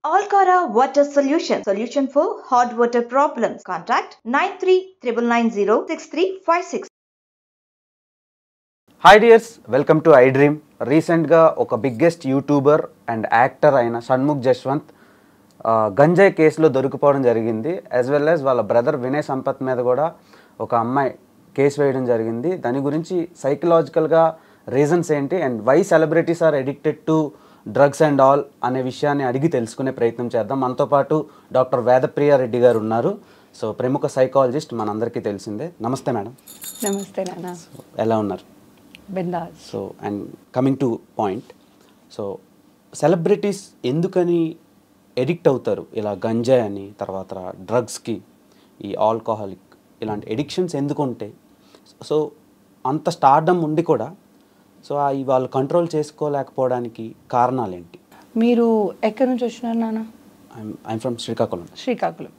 Alcara Water Solution for hot water problems. Contact 9399906356. Hi dears, welcome to I dream. రీసెంట్గా ఒక biggest YouTuber and actor అయిన షణ్ముఖ్ జశ్వంత్ గంజాయి కేసులో దొరికిపోవడం జరిగింది. యాజ్ వెల్ యాజ్ వాళ్ళ బ్రదర్ వినయ్ సంపత్ మీద కూడా ఒక అమ్మాయి కేసు వేయడం జరిగింది. దాని గురించి సైకలాజికల్గా రీజన్స్ ఏంటి and why celebrities are addicted to drugs and all అనే విషయాన్ని అడిగి తెలుసుకునే ప్రయత్నం చేద్దాం. మనతో పాటు డాక్టర్ వేదప్రియ రెడ్డి గారు ఉన్నారు. సో ప్రముఖ సైకాలజిస్ట్, మనందరికీ తెలిసిందే. నమస్తే మేడం. నమస్తే నాన్న. ఎలా ఉన్నారు? Bindaas. So and coming to point, so celebrities ఎందుకని ఎడిక్ట్ అవుతారు ఇలా గంజాయి అని, తర్వాత డ్రగ్స్కి, ఈ ఆల్కహాలిక్ ఇలాంటి ఎడిక్షన్స్ ఎందుకు ఉంటాయి? సో అంత స్టార్డమ్ ఉండి కూడా సో అవి వాళ్ళు కంట్రోల్ చేసుకోలేకపోవడానికి కారణాలు ఏంటి? మీరు ఎక్కడి నుంచి వచ్చినారు నాన్న? I'm from Srikakulam. Srikakulam.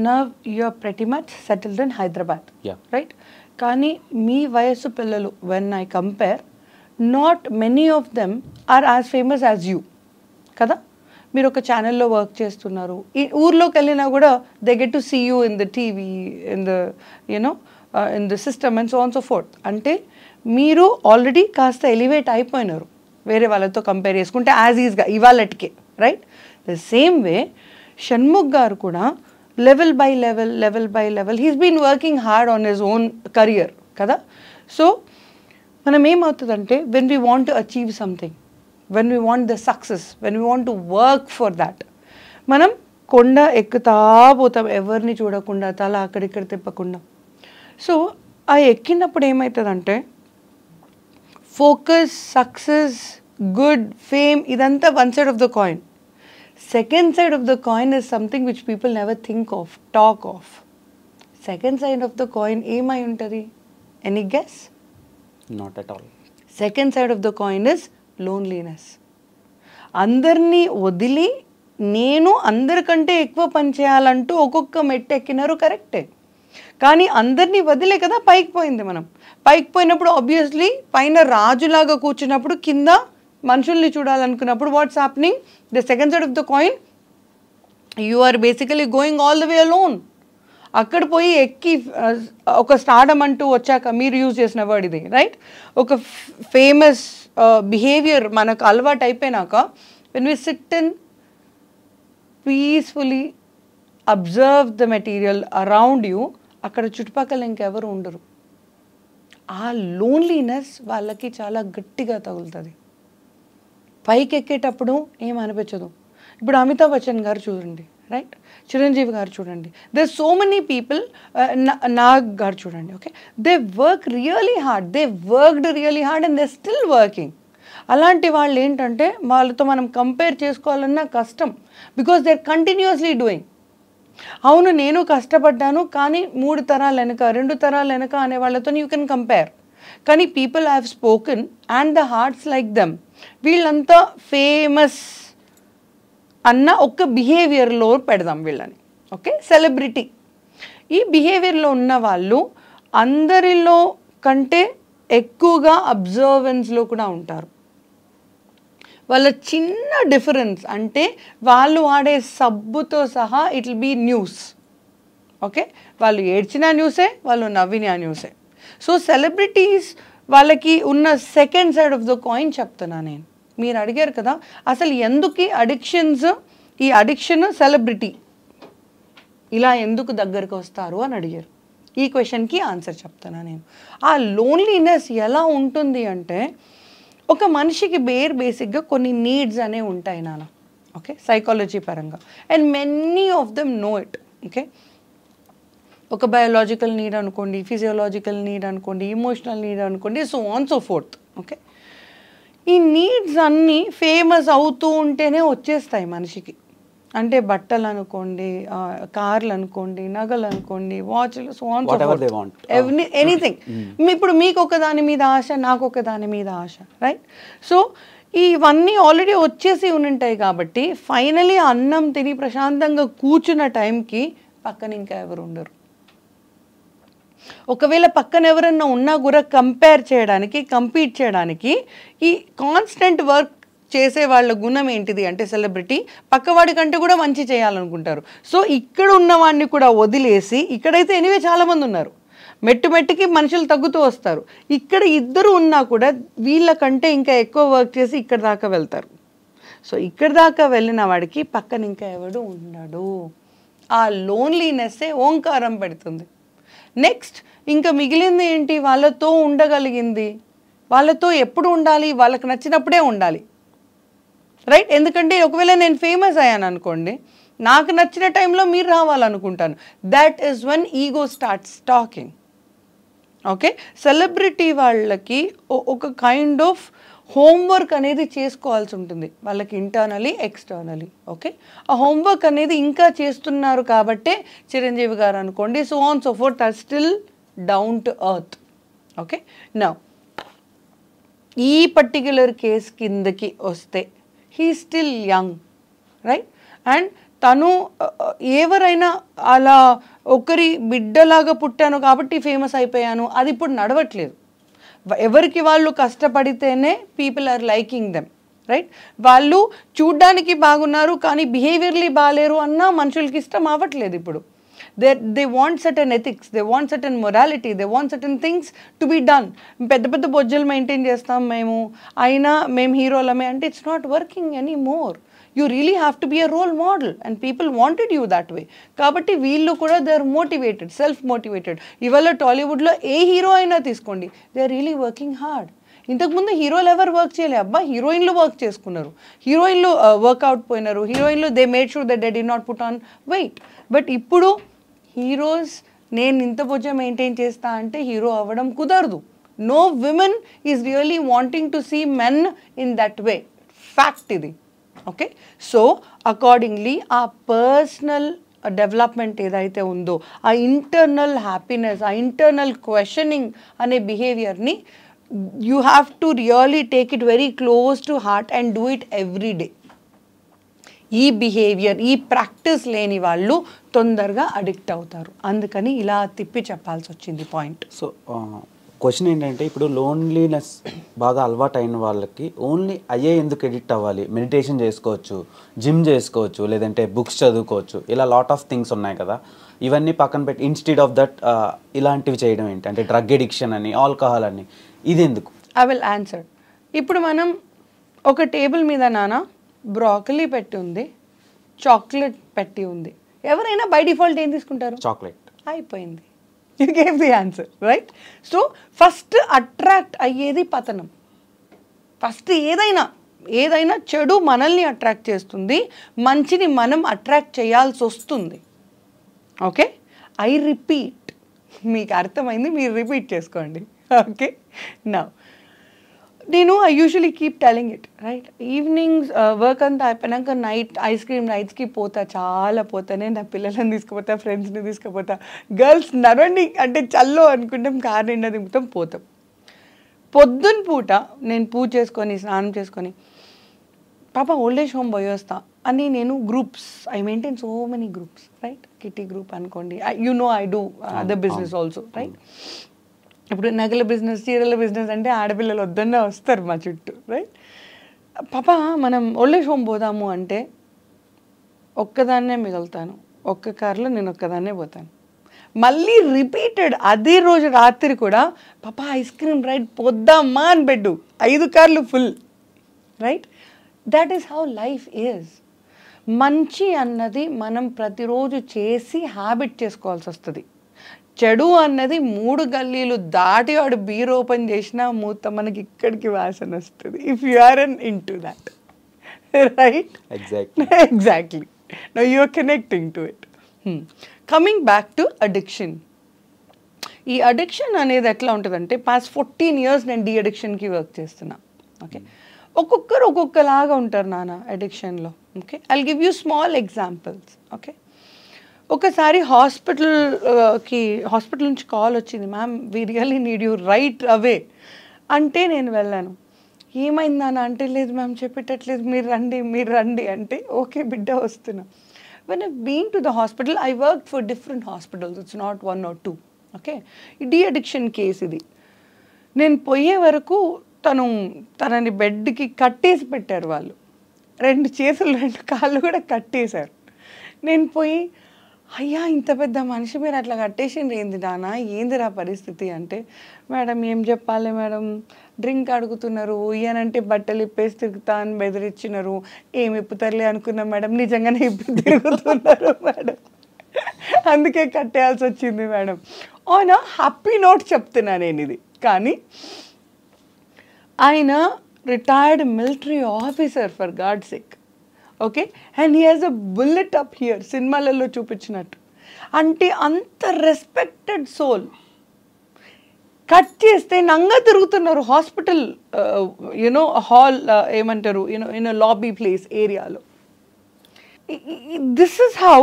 Now you are pretty much settled in Hyderabad, Yeah. Right? కానీ మీ వయస్సు పిల్లలు, when I compare, not many of them are as famous as you కదా. మీరు ఒక ఛానల్లో వర్క్ చేస్తున్నారు, ఈ ఊర్లోకి వెళ్ళినా కూడా they get to see you in the TV, in the you know in the system and so on so forth. అంటే మీరు ఆల్రెడీ కాస్త ఎలివేట్ అయిపోయినారు వేరే వాళ్ళతో కంపేర్ చేసుకుంటే, యాజ్ ఈజ్గా ఇవాళటికే, right? The same way Shanmukh గారు కూడా level by level he's been working hard on his own career కదా. సో మనం ఏమవుతుందంటే, when we want to achieve something, when we want the success, when we want to work for that, మనం కొండ ఎక్కుతా పోతాం, ఎవరిని చూడకుండా, తల అక్కడిక్కడ తిప్పకుండా. సో ఆ ఎక్కినప్పుడు ఏమవుతుందంటే, ఫోకస్, సక్సెస్, గుడ్, ఫేమ్, ఇదంతా one side of the coin. Second side of the coin is something which people never think of, talk of. Second side of the coin ఏమై ఉంటుంది? Any guess? Not at all. Second side of the coin is loneliness. అందరినీ వదిలి నేను అందరికంటే ఎక్కువ పని చేయాలంటూ ఒక్కొక్క మెట్టు ఎక్కినారు, కరెక్టే. కానీ అందరినీ వదిలే కదా పైకి పోయింది. మనం పైకి పోయినప్పుడు ఆబ్వియస్లీ పైన రాజులాగా కూర్చున్నప్పుడు కింద మనుషుల్ని చూడాలనుకున్నప్పుడు what's happening? The second side of the coin, you are basically going all the way alone. అక్కడ పోయి ఎక్కి ఒక స్టార్డమ్ అంటూ వచ్చాక, మీరు యూజ్ చేసిన వర్డ్ ఇది, రైట్? ఒక ఫేమస్ బిహేవియర్ మనకు అలవాటు అయిపోయినాక, when we SIT and peacefully observe the material around you, అక్కడ చుట్టుపక్కల ఇంకెవరు ఉండరు. ఆ లోన్లీనెస్ వాళ్ళకి చాలా గట్టిగా తగులుతుంది. పైకి ఎక్కేటప్పుడు ఏమనిపించదు. ఇప్పుడు అమితాబ్ బచ్చన్ గారు చూడండి, రైట్? చిరంజీవి గారు చూడండి, they so many people, Nag garu చూడండి, okay, they work really hard, they worked really hard and they still working. అలాంటి వాళ్ళు ఏంటంటే వాళ్ళతో మనం కంపేర్ చేసుకోవాలన్నా కష్టం, because they are continuously doing. అవును, నేను కష్టపడ్డాను, కానీ 3 తరాల వెనక, 2 తరాల వెనక అనే వాళ్ళతో యూ కెన్ కంపేర్. కానీ people have spoken and the hearts like them. వీళ్ళంతా ఫేమస్ అన్న ఒక బిహేవియర్లో పెడదాం వీళ్ళని, ఓకే? సెలబ్రిటీ. ఈ బిహేవియర్లో ఉన్న వాళ్ళు అందరిలో కంటే ఎక్కువగా అబ్జర్వెన్స్లో కూడా ఉంటారు. వాళ్ళ చిన్న డిఫరెన్స్ అంటే వాళ్ళు వాడే సబ్బుతో సహా it will be news, okay? వాళ్ళు ఏడ్చిన న్యూసే, వాళ్ళు నవ్విన న్యూసే. సో సెలబ్రిటీస్ వాళ్ళకి ఉన్న second side of the coin చెప్తున్నా నేను. మీరు అడిగారు కదా అసలు ఎందుకు అడిక్షన్స్, ఈ అడిక్షన్ సెలబ్రిటీ ఇలా ఎందుకు దగ్గరకు వస్తారు అని అడిగారు. ఈ క్వశ్చన్కి ఆన్సర్ చెప్తున్నా నేను. ఆ లోన్లీనెస్ ఎలా ఉంటుంది అంటే, ఒక మనిషికి బేసిక్గా కొన్ని నీడ్స్ అనేవి ఉంటాయి నాన్న, ఓకే, సైకాలజీ పరంగా. And many of them know it, okay? ఒక బయోలాజికల్ నీడ్ అనుకోండి, ఫిజియోలాజికల్ నీడ్ అనుకోండి, ఇమోషనల్ నీడ్ అనుకోండి, so on so forth, okay? ఈ నీడ్స్ అన్నీ ఫేమస్ అవుతూ ఉంటేనే వచ్చేస్తాయి మనిషికి. అంటే బట్టలు అనుకోండి, కార్లు అనుకోండి, నగలు అనుకోండి, వాచ్లు, so on so forth, anything. ఇప్పుడు మీకు ఒక దాని మీద ఆశ, నాకు ఒక దాని మీద ఆశ, రైట్? సో ఇవన్నీ ఆల్రెడీ వచ్చేసి ఉంటాయి కాబట్టి ఫైనలీ అన్నం తిని ప్రశాంతంగా కూర్చున్న టైంకి పక్కన ఇంకా ఎవరు ఉండరు. ఒకవేళ పక్కన ఎవరన్నా ఉన్నా కూడా కంపేర్ చేయడానికి, కంపీట్ చేయడానికి ఈ కాన్స్టెంట్ వర్క్ చేసే వాళ్ళ గుణం ఏంటిది అంటే సెలబ్రిటీ పక్కవాడి కంటే కూడా మంచి చేయాలనుకుంటారు. సో ఇక్కడ ఉన్న వాడిని కూడా వదిలేసి, ఇక్కడైతే ఎనివే చాలామంది ఉన్నారు, మెట్టుకి మనుషులు తగ్గుతూ వస్తారు, ఇక్కడ ఇద్దరు ఉన్నా కూడా వీళ్ళకంటే ఇంకా ఎక్కువ వర్క్ చేసి ఇక్కడ దాకా వెళ్తారు. సో ఇక్కడ దాకా వెళ్ళిన వాడికి పక్కన ఇంకా ఎవడు ఉండడు. ఆ లోన్లీనెస్సే ఓంకారం పెడుతుంది. నెక్స్ట్ ఇంకా మిగిలింది ఏంటి, వాళ్ళతో ఉండగలిగింది, వాళ్ళతో ఎప్పుడు ఉండాలి, వాళ్ళకి నచ్చినప్పుడే ఉండాలి, రైట్? ఎందుకంటే ఒకవేళ నేను ఫేమస్ అయ్యాను అనుకోండి, నాకు నచ్చిన టైంలో మీరు రావాలనుకుంటాను. That is one ego starts talking. Okay, celebrity వాళ్ళకి ఒక కైండ్ ఆఫ్ హోంవర్క్ అనేది చేసుకోవాల్సి ఉంటుంది వాళ్ళకి, ఇంటర్నలీ ఎక్స్టర్నలీ. ఓకే, ఆ హోంవర్క్ అనేది ఇంకా చేస్తున్నారు కాబట్టే చిరంజీవి గారు అనుకోండి, so on so forth are still down to earth. Okay, now ఈ పర్టిక్యులర్ కేస్ కిందకి వస్తే he still young, right? And తను ఎవరైనా అలా ఒకరి బిడ్డలాగా పుట్టాను కాబట్టి ఫేమస్ అయిపోయాను, అది ఇప్పుడు నడవట్లేదు. ఎవరికి వాళ్ళు కష్టపడితేనే people are liking them, right? వాళ్ళు చూడ్డానికి బాగున్నారు కానీ బిహేవియర్లీ బాగాలేరు అన్నా మనుషులకి ఇష్టం అవ్వట్లేదు ఇప్పుడు. they want certain ethics, they want certain morality, they want certain things to be done. పెద్ద పెద్ద బొజ్జలు మెయింటైన్ చేస్తాం మేము, అయినా మేము హీరోలమే అంటే it's not working any more. You really have to be a role model and people wanted you that way. కాబట్టి వీళ్ళు కూడా they are motivated, self motivated. ఇవాళ టాలీవుడ్లో ఏ హీరో అయినా తీసుకోండి, they are really working hard. ఇంతకుముందు హీరోలు ఎవరు వర్క్ చేయలే, అబ్బా హీరోయిన్లు వర్క్ చేసుకున్నారు, హీరోయిన్లు వర్కౌట్ పోయినారు, హీరోయిన్లు they made sure that they did not put on weight. But ఇప్పుడు హీరోస్ నేను ఇంత బొజ్జ మెయింటైన్ చేస్తా అంటే హీరో అవ్వడం కుదరదు. No women is really wanting to see men in that way, fact ఇది. ఓకే, సో అకార్డింగ్లీ ఆ పర్సనల్ డెవలప్మెంట్ ఏదైతే ఉందో, ఆ ఇంటర్నల్ హ్యాపీనెస్, ఆ ఇంటర్నల్ క్వశ్చనింగ్ అనే బిహేవియర్ని you have to really take it very close to heart and do it every day. ఈ behaviour, ఈ ప్రాక్టీస్ లేని వాళ్ళు తొందరగా అడిక్ట్ అవుతారు. అందుకని ఇలా తిప్పి చెప్పాల్సి వచ్చింది పాయింట్. సో క్వశ్చన్ ఏంటంటే, ఇప్పుడు లోన్లీనెస్ బాగా అలవాటు అయిన వాళ్ళకి ఓన్లీ అయ్యే ఎందుకు ఎడిక్ట్ అవ్వాలి? మెడిటేషన్ చేసుకోవచ్చు, జిమ్ చేసుకోవచ్చు, లేదంటే బుక్స్ చదువుకోవచ్చు, ఇలా లాట్ ఆఫ్ థింగ్స్ ఉన్నాయి కదా. ఇవన్నీ పక్కన పెట్టి ఇన్స్టెడ్ ఆఫ్ దట్ ఇలాంటివి చేయడం ఏంటి? అంటే డ్రగ్ ఎడిక్షన్ అని, ఆల్కహాల్ అని, ఇది ఎందుకు? I will answer. ఇప్పుడు మనం ఒక టేబుల్ మీద నాన్న బ్రాకలీ పెట్టి ఉంది, చాక్లెట్ పెట్టి ఉంది, ఎవరైనా బై డిఫాల్ట్ ఏం తీసుకుంటారు? చాక్లెట్. అయిపోయింది, you gave the answer, right? So first attract అయ్యేది పతనం. ఫస్ట్ ఏదైనా చెడు మనల్ని అట్రాక్ట్ చేస్తుంది, మంచిని మనం అట్రాక్ట్ చేయాల్సి వస్తుంది. ఓకే, ఐ రిపీట్, మీకు అర్థమైంది, మీరు రిపీట్ చేసుకోండి. ఓకే, నా నేను I usually keep telling it, right? Evenings work అంతా అయిపోయినాక నైట్ ఐస్ క్రీమ్ నైట్స్కి పోతా, చాలా పోతానే, నా పిల్లలని తీసుకుపోతా, ఫ్రెండ్స్ని తీసుకుపోతా, గర్ల్స్ నడవండి అంటే చల్లో అనుకుంటాం, కార్ నిండా దింపుతాం, పోతాం. పొద్దున్న పూట నేను పూజ చేసుకొని స్నానం చేసుకొని పాప ఓల్డ్ ఏజ్ హోమ్ పోయి వస్తా అని నేను groups, I maintain so many groups, right? Kitty group అనుకోండి, you know I do other business also, right? ఇప్పుడు నగల బిజినెస్, చీరల బిజినెస్ అంటే ఆడపిల్లలు వద్దన్నా వస్తారు మా చుట్టూ, రైట్? పాప మనం ఓల్డ్ ఏజ్ హోమ్ పోదాము అంటే ఒక్కదాన్నే మిగులుతాను, ఒక్క కార్లో నేను ఒక్కదాన్నే పోతాను. మళ్ళీ రిపీటెడ్ అదే రోజు రాత్రి కూడా పాప ఐస్ క్రీమ్ రైడ్ పోద్దామా అని పెట్టు, 5 కార్లు full, right? That is how life is. మంచి అన్నది మనం ప్రతిరోజు చేసి హ్యాబిట్ చేసుకోవాల్సి వస్తుంది. చెడు అన్నది 3 గల్లీలు దాటి వాడు బీర్ ఓపెన్ చేసినా మూత మనకి ఇక్కడికి వాసన వస్తుంది, if you are into that, right? Exactly. Now you are connecting to it. Coming back to addiction. ఈ అడిక్షన్ అనేది ఎట్లా ఉంటుందంటే, పాస్ట్ 14 years నేను డీ అడిక్షన్కి వర్క్ చేస్తున్నా. ఓకే, ఒక్కొక్కరు ఒక్కొక్కలాగా ఉంటారు నాన్న అడిక్షన్లో. Okay, I'll give you small examples. Okay, ఒకసారి హాస్పిటల్ నుంచి కాల్ వచ్చింది, ma'am we really need you right away అంటే నేను వెళ్ళాను. ఏమైంది నాన్న అంటే, లేదు మ్యామ్ చెప్పేటట్లేదు, మీరు రండి అంటే, ఓకే బిడ్డ వస్తున్నా. When I been to the hospital, I work for different hospitals, it's not 1 or 2. Okay, ఈ డీ అడిక్షన్ కేసు ఇది. నేను పోయే వరకు తనని బెడ్కి కట్టేసి పెట్టారు వాళ్ళు, 2 చేతులు 2 కాళ్ళు కూడా కట్టేశారు. నేను పోయి, అయ్యా ఇంత పెద్ద మనిషి మీరు అట్లా కట్టేసిండ్రు ఏంది నాన్న, ఏందిరా పరిస్థితి అంటే, మేడం ఏం చెప్పాలి మేడం, డ్రింక్ అడుగుతున్నారు, ఈయనంటే బట్టలు ఇప్పేసి తిరుగుతా అని బెదిరించినారు, ఏమి ఇప్పుతారులే అనుకున్నాం మేడం, నిజంగానే ఇప్పి తిరుగుతున్నారు మేడం, అందుకే కట్టేయాల్సి వచ్చింది మేడం. అవునా, హ్యాపీ నోట్ చెప్తున్నా నేను ఇది. కానీ ఆయన retired military officer for God sake, okay, and he has a bullet up here, సినిమాలలో చూపించినట్టు. అంటే అంత రెస్పెక్టెడ్ సోల్ కట్ చేస్తే నంగా తిరుగుతున్నారు హాస్పిటల్ యూనో హాల్, ఏమంటారు యూనో లాబీ ప్లేస్ ఏరియాలో. This is how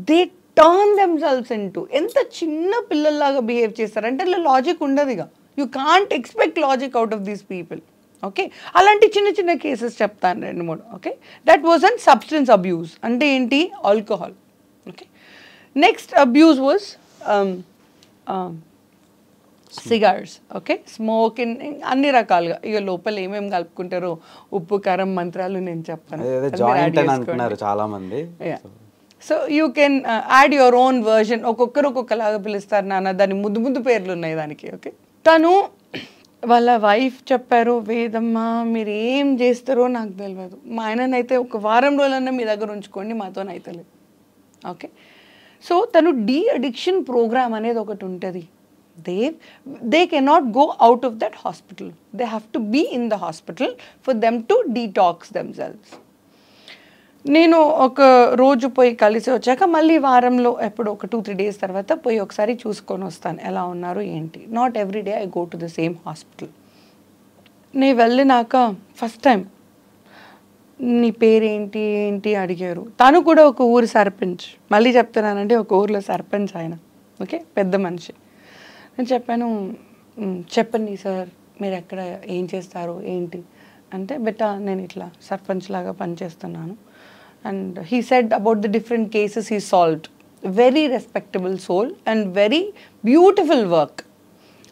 they turn themselves into. ఎంత చిన్న పిల్లల్లాగా బిహేవ్ చేస్తారంటే అట్లా లాజిక్ ఉండదు. ఇక you can't expect logic out of these people. Okay, అలాంటి చిన్న చిన్న కేసెస్ చెప్తాను 2-3. Okay, that was an substance abuse. అంటే ఏంటి, alcohol. Okay, next abuse was cigars. Okay, smoking, అన్ని రకాలుగా. ఇక లోపల ఏమేమి కలుపుకుంటారో ఉప్పు కారం మంత్రాలు నేను చెప్పాను. చాలా మంది. So you can add your own version. ఒక్కొక్కరు ఒక్కొక్కలాగా పిలుస్తారు నాన్న, దాని ముద్దు ముద్దు పేర్లు ఉన్నాయి దానికి. ఓకే, తను వాళ్ళ వైఫ్ చెప్పారు, వేదమ్మ మీరు ఏం చేస్తారో నాకు తెలియదు, మా ఆయననైతే ఒక వారం రోజులన్నా మీ దగ్గర ఉంచుకోండి, మాతోనైతే లేదు. ఓకే, సో తను డీ అడిక్షన్ ప్రోగ్రామ్ అనేది ఒకటి ఉంటుంది. they cannot go out of that hospital. They have to be in the hospital for them to detox themselves. నేను ఒక రోజు పోయి కలిసి వచ్చాక మళ్ళీ వారంలో ఎప్పుడు ఒక 2-3 days తర్వాత పోయి ఒకసారి చూసుకొని వస్తాను ఎలా ఉన్నారు ఏంటి. Not every day I go to the same hospital. నేను వెళ్ళినాక ఫస్ట్ టైం నీ పేరేంటి ఏంటి అడిగారు. తను కూడా ఒక ఊరి సర్పంచ్. మళ్ళీ చెప్తున్నానంటే ఒక ఊరిలో సర్పంచ్ ఆయన. ఓకే, పెద్ద మనిషి. నేను చెప్పాను, చెప్పండి సార్ మీరు ఎక్కడ ఏం చేస్తారు ఏంటి అంటే, బెటా నేను ఇట్లా సర్పంచ్ లాగా పనిచేస్తున్నాను. And he said about the different cases he solved. Very respectable soul and very beautiful work.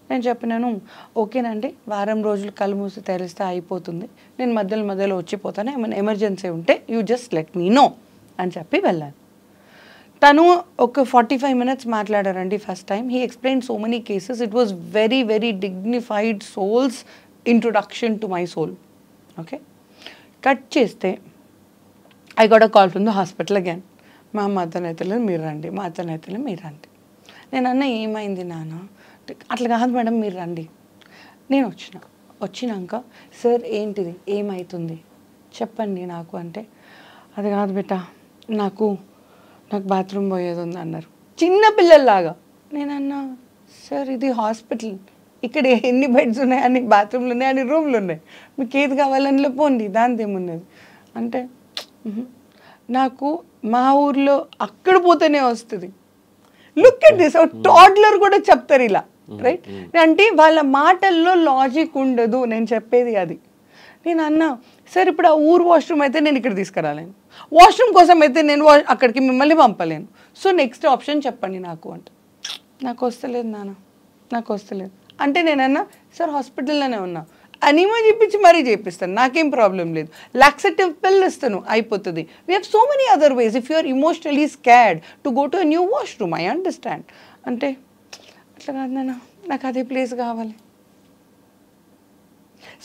నేను చెప్పినాను, ఓకేనండి వారం రోజులు కళ్ళు మూసి తెరిస్తే అయిపోతుంది, నేను మధ్యలో వచ్చిపోతాను, ఏమైనా ఎమర్జెన్సీ ఉంటే you just let me know అని చెప్పి వెళ్ళాను. తను ఒక 45 minutes మాట్లాడారండి first time. He explain so many cases. It was very very dignified souls introduction to my soul. Okay, cut చేస్తే I got a call from the hospital again. మా అతనైతే మీరు రండి, మా అతనైతే మీరు రండి. నేను అన్న ఏమైంది నాన్న, అట్లా కాదు మేడం మీరు రండి. నేను వచ్చినాక సార్ ఏంటిది ఏమవుతుంది చెప్పండి నాకు అంటే, అది కాదు బేటా నాకు బాత్రూమ్ పోయేది ఉంది అన్నారు చిన్న పిల్లల్లాగా. నేనన్నా సార్ ఇది హాస్పిటల్, ఇక్కడ ఎన్ని బెడ్స్ ఉన్నాయి, అన్ని బాత్రూమ్లు ఉన్నాయి, అన్ని రూమ్లు ఉన్నాయి, మీకు ఏది కావాలని పోండి దాని ఏమున్నది అంటే, నాకు మా ఊర్లో అక్కడ పోతేనే వస్తుంది. లుక్ ఎట్ దిస్, టాడ్లర్ కూడా చెప్తారు ఇలా, రైట్? అంటే వాళ్ళ మాటల్లో లాజిక్ ఉండదు. నేను చెప్పేది అది. నేను అన్నా సార్ ఇప్పుడు ఆ ఊరు వాష్రూమ్ అయితే నేను ఇక్కడ తీసుకురాలేను, వాష్రూమ్ కోసం అయితే నేను అక్కడికి మిమ్మల్ని పంపలేను, సో నెక్స్ట్ ఆప్షన్ చెప్పండి నాకు అంటే, నాకు వస్తలేదు నాన్న, నాకు వస్తలేదు అంటే. నేనన్నా సార్ హాస్పిటల్లోనే ఉన్నా, అనిమా చెప్పించి మరీ చేపిస్తాను, నాకేం ప్రాబ్లం లేదు, లాక్సేటివ్ పిల్ ఇస్తాను అయిపోతుంది. We have so many other ways. If you are emotionally scared to go to a new washroom, I understand అంటే, అట్లా కాదు నాన్న నాకు అదే ప్లేస్ కావాలి.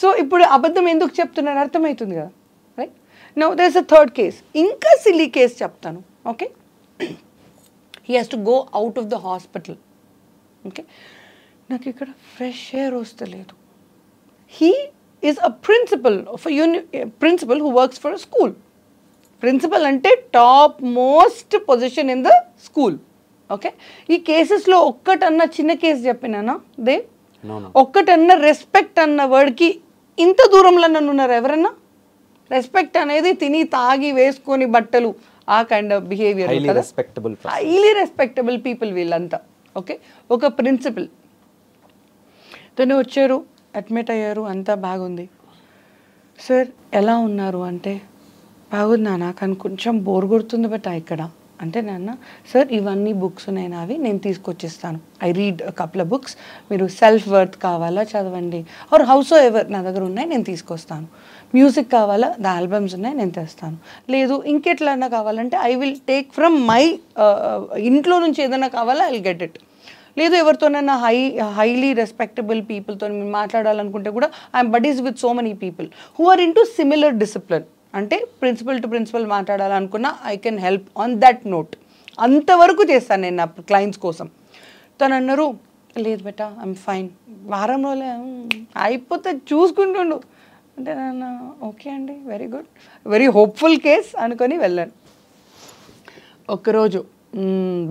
సో ఇప్పుడు అబద్ధం ఎందుకు చెప్తున్నారు అర్థమవుతుంది కదా, right? Now there is a third case, ఇంకా సిల్లీ కేస్ చెప్తాను. Okay, he has to go out of the hospital. Okay, నాకు ఇక్కడ ఫ్రెష్ ఎయిర్ వస్తలేదు. He is a principal of principal who works for a school. Principal అంటే top most position in the school. Okay, ఈ కేసెస్లో ఒక్కటన్నా చిన్న case చెప్పినానా దే, ఒక్కటన్నా రెస్పెక్ట్ అన్న వర్డ్కి ఇంత దూరంలో నన్ను ఉన్నారు ఎవరన్నా? రెస్పెక్ట్ అనేది తిని తాగి వేసుకొని బట్టలు, ఆ kind of behaviour. Highly respectable people వీళ్ళంతా. ఓకే, ఒక ప్రిన్సిపల్ తను వచ్చారు, అడ్మిట్ అయ్యారు, అంతా బాగుంది. సార్ ఎలా ఉన్నారు అంటే, బాగుందా కానీ కొంచెం బోర్ కొడుతుంది బట్ ఇక్కడ అంటే నాన్న సార్ ఇవన్నీ బుక్స్ ఉన్నాయి నావి, నేను తీసుకొచ్చిస్తాను. I read couple of books, మీరు సెల్ఫ్ వర్త్ కావాలా చదవండి, ఆర్ హౌస్ ఎవర్ నా దగ్గర ఉన్నాయి నేను తీసుకొస్తాను. మ్యూజిక్ కావాలా, ద ఆల్బమ్స్ ఉన్నాయి నేను తెస్తాను. లేదు ఇంకెట్లన్నా కావాలంటే I will take from my ఇంట్లో నుంచి ఏదైనా కావాలా ఐ విల్ గెట్ ఇట్. లేదు ఎవరితోనైనా హైలీ రెస్పెక్టబుల్ పీపుల్తో మాట్లాడాలనుకుంటే కూడా I'm buddies with so many people who are into similar discipline. అంటే ప్రిన్సిపల్ టు ప్రిన్సిపల్ మాట్లాడాలనుకున్నా I can help on that note. అంతవరకు చేస్తాను నేను నా క్లయింట్స్ కోసం. తను అన్నారు లేదు బెటా ఐఎమ్ ఫైన్, వారం రోజులే అయిపోతే చూసుకుంటుండు అంటే నాన్న ఓకే అండి very good, very hopeful case అనుకొని వెళ్ళాను. ఒక్కరోజు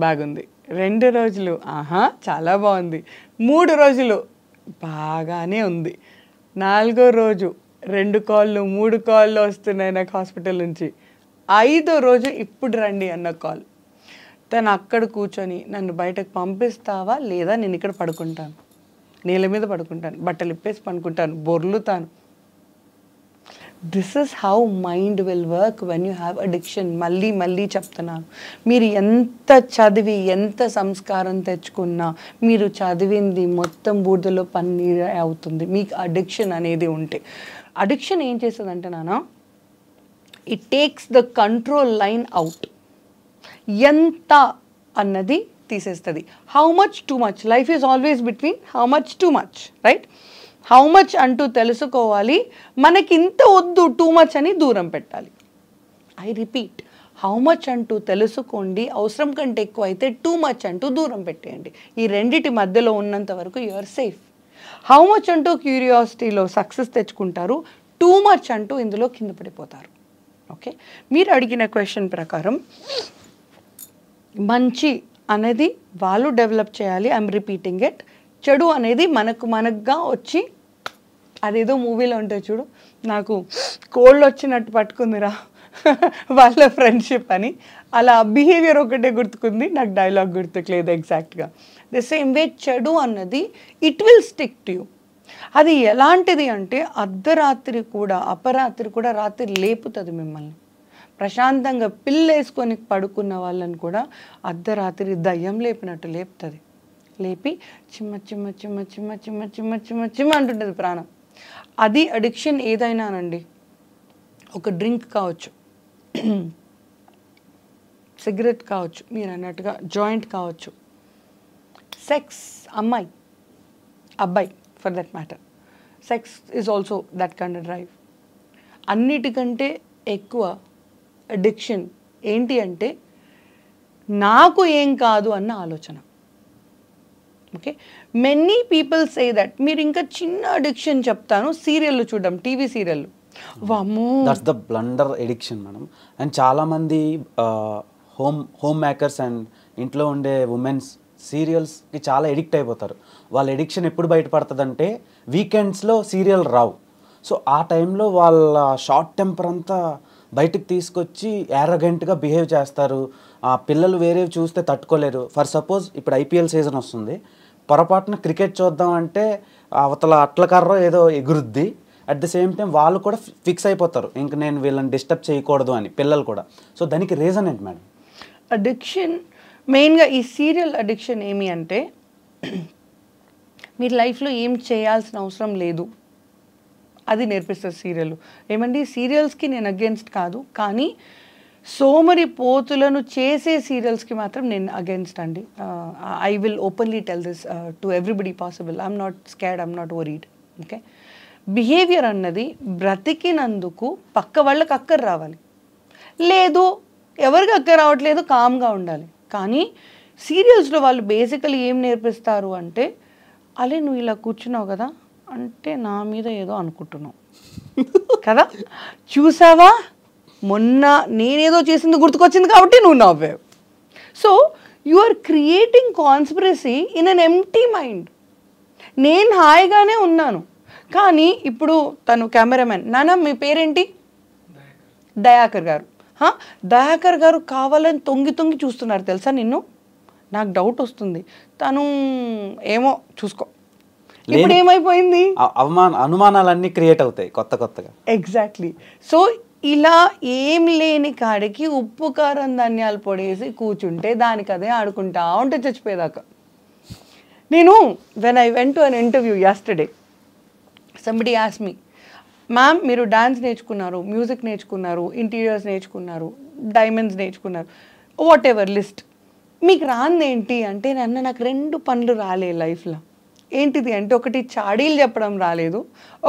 బాగుంది, 2 రోజులు ఆహా చాలా బాగుంది, 3 రోజులు బాగానే ఉంది, 4వ రోజు 2 కాళ్ళు 3 కాళ్ళు వస్తున్నాయి నాకు హాస్పిటల్ నుంచి, 5వ రోజు ఇప్పుడు రండి అన్న కాల్. తను అక్కడ కూర్చొని నన్ను బయటకు పంపిస్తావా లేదా నేను ఇక్కడ పడుకుంటాను, నేల మీద పడుకుంటాను, బట్టలు ఇప్పేసి పడుకుంటాను, బొర్లుతాను. This is how mind will work when you have addiction. మళ్ళీ మళ్ళీ చెప్తున్నాను, మీరు ఎంత చదివి ఎంత సంస్కారం తెచ్చుకున్నా మీరు చదివింది మొత్తం బూడిదలో పన్నీరే అవుతుంది మీకు అడిక్షన్ అనేది ఉంటే. అడిక్షన్ ఏం చేస్తుందంటే నాన్న, it takes the control line out. ఎంత అన్నది తీసేస్తుంది. How much too much, life is always between how much too much, right? How much అంటూ తెలుసుకోవాలి, మనకి ఇంత వద్దు టూ మచ్ అని దూరం పెట్టాలి. ఐ రిపీట్, హౌ మచ్ అంటూ తెలుసుకోండి, అవసరం కంటే ఎక్కువ అయితే టూ మచ్ అంటూ దూరం పెట్టేయండి. ఈ రెండిటి మధ్యలో ఉన్నంత వరకు you are safe. How much అంటూ క్యూరియాసిటీలో సక్సెస్ తెచ్చుకుంటారు, టూ మచ్ అంటూ ఇందులో కింద పడిపోతారు. ఓకే, మీరు అడిగిన క్వశ్చన్ ప్రకారం మంచి అనేది వాళ్ళు డెవలప్ చేయాలి, ఐఎమ్ రిపీటింగ్ ఇట్. చెడు అనేది మనకుగా వచ్చి, అదేదో మూవీలో ఉంటుంది చూడు, నాకు కోల్డ్ వచ్చినట్టు పట్టుకుందిరా వాళ్ళ ఫ్రెండ్షిప్ అని, అలా బిహేవియర్ ఒకటే గుర్తుకుంది, నాకు డైలాగ్ గుర్తుకులేదు ఎగ్జాక్ట్గా. ద సేమ్ వే చెడు అన్నది it will stick to you. అది ఎలాంటిది అంటే అర్ధరాత్రి కూడా అపరాత్రి కూడా రాత్రి లేపుతుంది మిమ్మల్ని. ప్రశాంతంగా పిల్లేసుకొని పడుకున్న వాళ్ళని కూడా అర్ధరాత్రి దయ్యం లేపినట్టు లేపుతుంది. లేపి చిమ్మ చిమ్మ చిమ్మ చిమ్మ చిమ్మ చిమ్మ చిమ్మ చిమ్మ అంటుంటుంది ప్రాణం. అది అడిక్షన్ ఏదైనానండి. ఒక డ్రింక్ కావచ్చు, సిగరెట్ కావచ్చు, మీరు అన్నట్టుగా జాయింట్ కావచ్చు, సెక్స్, అమ్మాయి అబ్బాయి for that matter, sex is also that kind of drive. అన్నిటికంటే ఎక్కువ అడిక్షన్ ఏంటి అంటే నాకు ఏం కాదు అన్న ఆలోచన. Okay, many people say that. మీరు ఇంకా చిన్న అడిక్షన్ చెప్తాను, సీరియల్ చూడడం, టీవీ సీరియల్. వామ్మో, that's the blunder addiction madam. And చాలామంది హోమ్ మేకర్స్ అండ్ ఇంట్లో ఉండే ఉమెన్స్ సీరియల్స్కి చాలా ఎడిక్ట్ అయిపోతారు. వాళ్ళ ఎడిక్షన్ ఎప్పుడు బయటపడుతుందంటే వీకెండ్స్లో సీరియల్ రావు. సో ఆ టైంలో వాళ్ళ షార్ట్ టెంపర్ అంతా బయటకు తీసుకొచ్చి యారగెంట్గా బిహేవ్ చేస్తారు. ఆ పిల్లలు వేరేవి చూస్తే తట్టుకోలేరు. ఫర్ సపోజ్ ఇప్పుడు ఐపీఎల్ సీజన్ వస్తుంది, పొరపాటున క్రికెట్ చూద్దాం అంటే అవతల అట్లకర్రో ఏదో ఎగురుద్ది. అట్ ద సేమ్ టైం వాళ్ళు కూడా ఫిక్స్ అయిపోతారు, ఇంక నేను వీళ్ళని డిస్టర్బ్ చేయకూడదు అని, పిల్లలు కూడా. సో దానికి రీజన్ ఏంటి మేడం? అడిక్షన్ మెయిన్గా ఈ సీరియల్ అడిక్షన్ ఏమి అంటే, మీరు లైఫ్లో ఏం చేయాల్సిన అవసరం లేదు అది నేర్పిస్తుంది సీరియల్. ఏమండి, సీరియల్స్కి నేను అగేన్స్ట్ కాదు, కానీ సోమరి పోతులను చేసే సీరియల్స్కి మాత్రం నేను అగేన్స్ట్ అండి. I will openly tell this to everybody possible. I'm not scared, I'm not worried. Okay, behaviour అన్నది బ్రతికినందుకు పక్క వాళ్ళకి అక్కర రావాలి. లేదు ఎవరికి అక్కర రావట్లేదు, కామ్గా ఉండాలి. కానీ సీరియల్స్లో వాళ్ళు బేసికలీ ఏం నేర్పిస్తారు అంటే, అలే నువ్వు ఇలా కూర్చున్నావు కదా అంటే నా మీద ఏదో అనుకుంటున్నావు కదా, చూసావా మొన్న నేనేదో చేసింది గుర్తుకొచ్చింది కాబట్టి నువ్వు నవ్వావు. So you are creating conspiracy in an empty mind. నేను హాయిగానే ఉన్నాను, కానీ ఇప్పుడు తను కెమెరామెన్, నాన్న మీ పేరేంటి? దయాకర్ గారు. దయాకర్ గారు కావాలని తొంగి తొంగి చూస్తున్నారు తెలుసా నిన్ను. నాకు డౌట్ వస్తుంది, తను ఏమో చూసుకో. ఇప్పుడు ఏమైపోయింది, అనుమానాలన్నీ క్రియేట్ అవుతాయి కొత్త కొత్తగా. ఎగ్జాక్ట్లీ. సో ఇలా ఏం లేని కాడికి ఉప్పు కారం ధనియాల పొడి వేసి కూర్చుంటే దానికి అదే ఆడుకుంటా ఉంటే చచ్చిపోయేదాకా. నేను when I went to an interview yesterday, somebody asked me, ma'am మీరు డాన్స్ నేర్చుకున్నారు, మ్యూజిక్ నేర్చుకున్నారు, ఇంటీరియర్స్ నేర్చుకున్నారు, డైమండ్స్ నేర్చుకున్నారు, వాట్ ఎవర్ లిస్ట్, మీకు రాంది ఏంటి అంటే, నాకు 2 పనులు రాలే లైఫ్లో. ఏంటిది అంటే, ఒకటి చాడీలు చెప్పడం రాలేదు,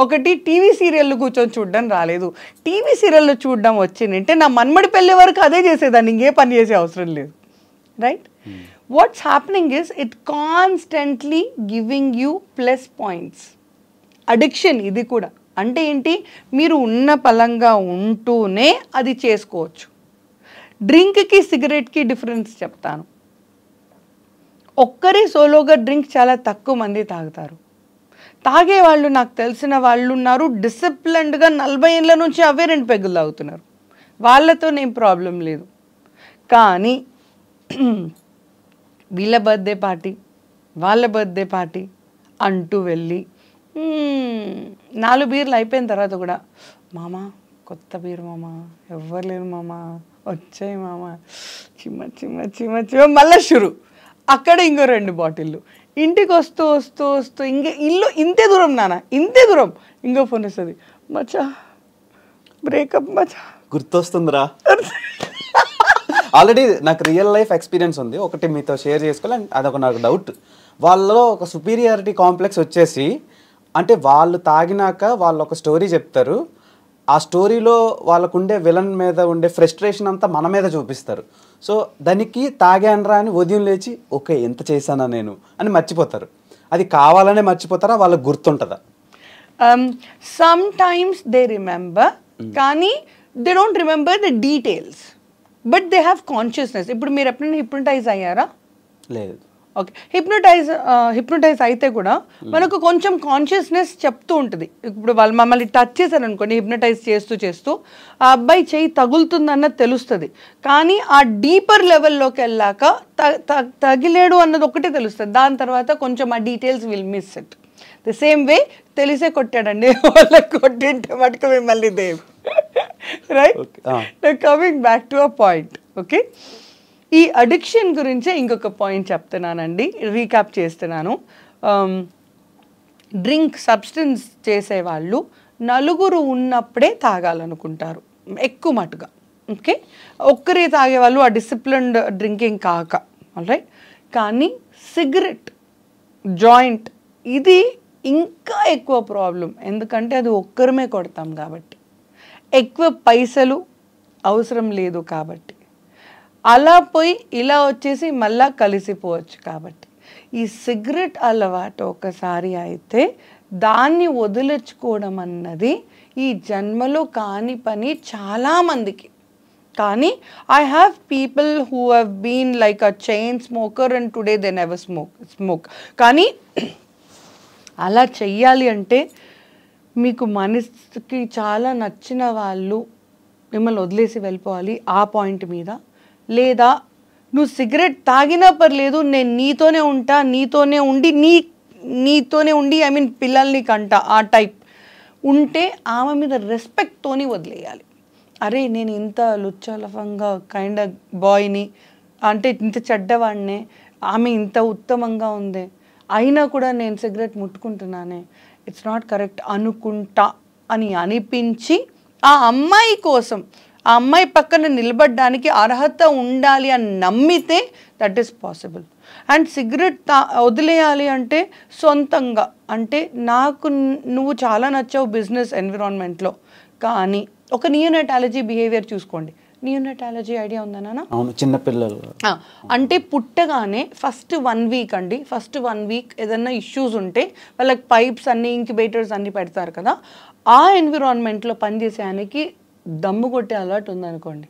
ఒకటి టీవీ సీరియళ్ళు కూర్చొని చూడడం రాలేదు. టీవీ సీరియళ్ళు చూడడం వచ్చిందంటే నా మన్మడి పెళ్ళి వరకు అదే చేసేదాన్ని, ఇంకే పని చేసే అవసరం లేదు. Right? What's happening is it constantly giving you plus points. Addiction ఇది కూడా. అంటే ఏంటి, మీరు ఉన్న పలంగా ఉంటూనే అది చేసుకోవచ్చు. డ్రింక్కి సిగరెట్కి డిఫరెన్స్ చెప్తాను. ఒక్కరే సోలోగా డ్రింక్ చాలా తక్కువ మంది తాగుతారు. తాగే వాళ్ళు నాకు తెలిసిన వాళ్ళు ఉన్నారు, డిసిప్లిన్డ్గా 40 ఏళ్ళ నుంచి అవే 2 పెగ్గులు తాగుతున్నారు. వాళ్ళతో నేను ప్రాబ్లం లేదు. కానీ వీళ్ళ బర్త్డే పార్టీ, వాళ్ళ బర్త్డే పార్టీ అంటూ వెళ్ళి 4 బీర్లు అయిపోయిన తర్వాత కూడా, మామ కొత్త బీరు మామ, ఎవ్వరు లేరు మామ, వచ్చాయి మామ, చిమ్మ చిమ్మ చిమ్మ చిమ్మ, మళ్ళీ షురు. అక్కడ ఇంకో 2 బాటిళ్ళు. ఇంటికి వస్తూ వస్తూ వస్తూ ఇల్లు ఇంతే దూరం నాన్న, ఇంతే దూరం, ఇంకో ఫోన్ వస్తుంది, మచ్చా బ్రేకప్ మచ్చా. గుర్తొస్తుందిరా. ఆల్రెడీ నాకు రియల్ లైఫ్ ఎక్స్పీరియన్స్ ఉంది, ఒకటి మీతో షేర్ చేసుకోవాలి. అదొక నాకు డౌట్. వాళ్ళలో ఒక సుపీరియారిటీ కాంప్లెక్స్ వచ్చేసి, అంటే వాళ్ళు తాగినాక వాళ్ళు ఒక స్టోరీ చెప్తారు, ఆ స్టోరీలో వాళ్ళకు ఉండే విలన్ మీద ఉండే ఫ్రస్ట్రేషన్ అంతా మన మీద చూపిస్తారు. సో దానికి తాగానరా అని ఉదయం లేచి ఓకే ఎంత చేశానా నేను అని మర్చిపోతారు. అది కావాలనే మర్చిపోతారా, వాళ్ళకి గుర్తుంటుందా? సమ్ టైమ్స్ దే రిమెంబర్, కానీ they don't remember the details, but they have consciousness. ఇప్పుడు మీరు ఎప్పుడైనా హిప్నటైజ్ అయ్యారా? లేదు. ఓకే, హిప్నటైజ్ అయితే కూడా మనకు కొంచెం కాన్షియస్నెస్ చెప్తూ ఉంటుంది. ఇప్పుడు వాళ్ళు మమ్మల్ని టచ్ చేశారు అనుకోండి, హిప్నటైజ్ చేస్తూ చేస్తూ ఆ అబ్బాయి చేయి తగులుతుందన్నది తెలుస్తుంది, కానీ ఆ డీపర్ లెవెల్లోకి వెళ్ళాక తగిలేడు అన్నది ఒకటే తెలుస్తుంది. దాని తర్వాత కొంచెం ఆ details will miss it. The same way తెలిసే కొట్టాడండి, వాళ్ళకి కొట్టింటే మటుకు మిమ్మల్ని Dev. Right? Coming back to a point. Okay, ఈ అడిక్షన్ గురించే ఇంకొక పాయింట్ చెప్తున్నానండి, రీక్యాప్ చేస్తున్నాను. డ్రింక్ సబ్స్టెన్స్ చేసేవాళ్ళు 4 ఉన్నప్పుడే తాగాలనుకుంటారు ఎక్కువ మటుగా. ఓకే, ఒక్కరే తాగేవాళ్ళు ఆ డిసిప్లిన్డ్ డ్రింకింగ్ కాక. ఆల్రైట్, కానీ సిగరెట్, జాయింట్ ఇది ఇంకా ఎక్కువ ప్రాబ్లం. ఎందుకంటే అది ఒక్కరమే కొడతాం కాబట్టి, ఎక్కువ పైసలు అవసరం లేదు కాబట్టి, అలా పోయి ఇలా వచ్చేసి మళ్ళా కలిసిపోవచ్చు కాబట్టి. ఈ సిగరెట్ అలవాటు ఒకసారి అయితే దాన్ని వదిలించుకోవడం అన్నది ఈ జన్మలో కాని పని చాలామందికి. కానీ I have people who have been like a chain smoker and today they never smoke. కానీ అలా చెయ్యాలి అంటే మీకు మనసుకి చాలా నచ్చిన వాళ్ళు మిమ్మల్ని వదిలేసి వెళ్ళిపోవాలి ఆ పాయింట్ మీద. లేదా నువ్వు సిగరెట్ తాగినా పర్లేదు, నేను నీతోనే ఉంటా, నీతోనే ఉండి ఐ మీన్ పిల్లల్ని కంట ఆ టైప్ ఉంటే ఆమె మీద రెస్పెక్ట్తోని వదిలేయాలి. అరే నేను ఇంత లుచ్చలఫంగా కైండ్ ఆఫ్ బాయ్ని, అంటే ఇంత చెడ్డవాడినే, ఆమె ఇంత ఉత్తమంగా ఉంది, అయినా కూడా నేను సిగరెట్ ముట్టుకుంటున్నానే, ఇట్స్ నాట్ కరెక్ట్ అనుకుంటా అని అనిపించి ఆ అమ్మాయి కోసం, ఆ అమ్మాయి పక్కన నిలబడడానికి అర్హత ఉండాలి అని నమ్మితే that is possible. And cigarette వదిలేయాలి అంటే సొంతంగా, అంటే నాకు నువ్వు చాలా నచ్చావు బిజినెస్ ఎన్విరాన్మెంట్లో, కానీ ఒక నియోనటాలజీ బిహేవియర్ చూసుకోండి. నియోనటాలజీ ఐడియా ఉందా నాన్న? అవును, చిన్నపిల్లలు. అంటే పుట్టగానే ఫస్ట్ 1 వీక్ అండి, ఫస్ట్ 1 వీక్ ఏదన్నా ఇష్యూస్ ఉంటే వాళ్ళకి పైప్స్ అన్ని, ఇంక్యుబేటర్స్ అన్ని పెడతారు కదా, ఆ ఎన్విరాన్మెంట్లో పనిచేసేదానికి దమ్ము కొట్టే అలవాటు ఉందనుకోండి,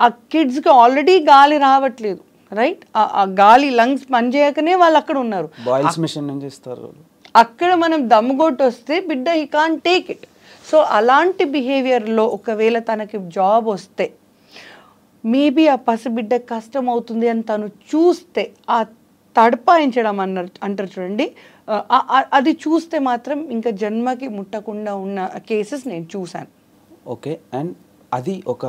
ఆ కిడ్స్కి ఆల్రెడీ గాలి రావట్లేదు, రైట్? ఆ గాలి లంగ్స్ పనిచేయకనే వాళ్ళు అక్కడ ఉన్నారు. బాయిల్స్ మిషన్ నుంచి ఇస్తారు. అక్కడ మనం దమ్ము కొట్టి వస్తే బిడ్డ he can take it. So అలాంటి బిహేవియర్లో ఒకవేళ తనకి జాబ్ వస్తే మేబీ ఆ పసిబిడ్డ కష్టం అవుతుంది అని తను చూస్తే, ఆ తడపాయించడం అంటారు చూడండి, అది చూస్తే మాత్రం ఇంకా జన్మకి ముట్టకుండా ఉన్న కేసెస్ నేను చూశాను. ఓకే, అండ్ అది ఒక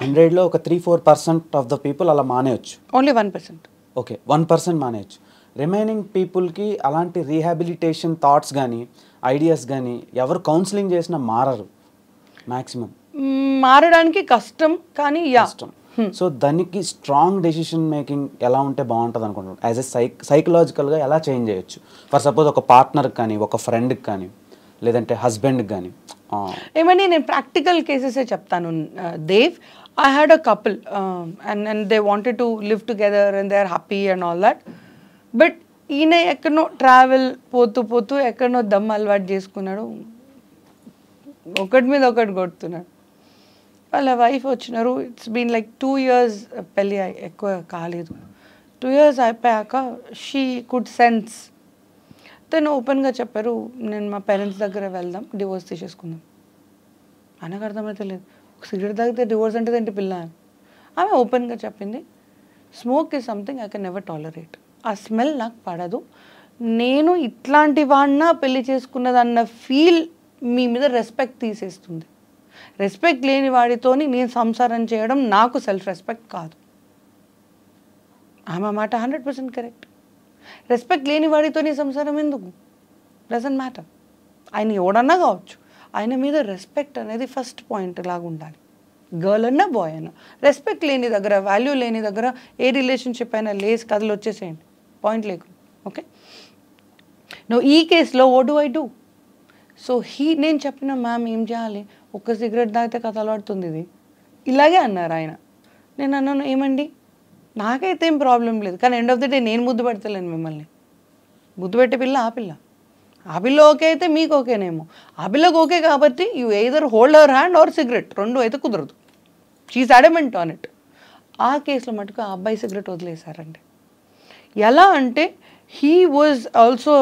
100లో ఒక 3-4% ఆఫ్ ద పీపుల్ అలా మానేయచ్చు. ఓన్లీ 1%. ఓకే, 1% మానేయచ్చు. రిమైనింగ్ పీపుల్కి అలాంటి రీహాబిలిటేషన్ థాట్స్ కానీ ఐడియాస్ కానీ ఎవరు కౌన్సిలింగ్ చేసినా మారరు మ్యాక్సిమం. మారడానికి కష్టం, కానీ కష్టం. సో దానికి స్ట్రాంగ్ డెసిషన్ మేకింగ్ ఎలా ఉంటే బాగుంటుంది అనుకుంటున్నాను. యాజ్ ఎ సైకలాజికల్గా ఎలా చేంజ్ చేయొచ్చు? ఫర్ సపోజ్ ఒక పార్ట్నర్కి కానీ, ఒక ఫ్రెండ్కి కానీ, లేదంటే హస్బెండ్కి కానీ. ఏమని నేను ప్రాక్టికల్ కేసెసే చెప్తాను Dev. I had a couple and they wanted to live together and they are happy and all that. But ఈయన ఎక్కడనో ట్రావెల్ పోతూ పోతూ ఎక్కడనో దమ్ అలవాటు చేసుకున్నాడు, ఒకటి మీద ఒకటి కొడుతున్నాడు. వాళ్ళ వైఫ్ వచ్చినారు. ఇట్స్ బీన్ లైక్ 2 years పెళ్ళి ఎక్కువ కాలేదు. 2 years అయిపోయాక షీ కుడ్ సెన్స్. తను ఓపెన్గా చెప్పారు, నేను మా పేరెంట్స్ దగ్గర వెళ్దాం, డివోర్స్ తీసేసుకుందాం. ఆయనకు అర్థమైతే లేదు, ఒక సిగరెట్ తాగితే డివోర్స్ అంటే ఏంటి పిల్ల. ఆమె ఓపెన్గా చెప్పింది, smoke is something I can never tolerate. ఆ స్మెల్ నాకు పడదు, నేను ఇట్లాంటి వాడినా పెళ్లి చేసుకున్నదన్న ఫీల్ మీ మీద రెస్పెక్ట్ తీసేస్తుంది. రెస్పెక్ట్ లేని వాడితోని నేను సంసారం చేయడం నాకు సెల్ఫ్ రెస్పెక్ట్ కాదు. ఆమె మాట 100% కరెక్ట్. రెస్పెక్ట్ లేని వాడితో నీ సంసారం ఎందుకు? Doesn't matter. ఆయన ఎవడన్నా కావచ్చు, ఆయన మీద రెస్పెక్ట్ అనేది ఫస్ట్ పాయింట్ లాగా ఉండాలి. గర్ల్ అన్నా బాయ్ అన్నా రెస్పెక్ట్ లేని దగ్గర, వాల్యూ లేని దగ్గర ఏ రిలేషన్షిప్ అయినా లేస్ కథలు వచ్చేసేయండి, పాయింట్ లేకుండా. ఓకే, నువ్వు ఈ కేసులో what do I do? So నేను చెప్పిన మ్యామ్ ఏం చేయాలి, ఒక్క సిగరెట్ తాగితే కథ అలవాడుతుంది ఇది, ఇలాగే అన్నారు ఆయన. నేను అన్నాను, ఏమండి నాకైతే ఏం ప్రాబ్లం లేదు, కానీ ఎండ్ ఆఫ్ ది డే నేను ముద్దు పెడతలేను మిమ్మల్ని. ముద్దు పెట్టే పిల్ల ఆ పిల్ల ఓకే అయితే మీకు ఓకేనేమో. ఆ పిల్లకి ఓకే కాబట్టి you either hold our hand or cigarette, రెండు అయితే కుదరదు. She's adamant on it. ఆ కేసులో మటుకు ఆ అబ్బాయి సిగరెట్ వదిలేశారండి. ఎలా అంటే he was also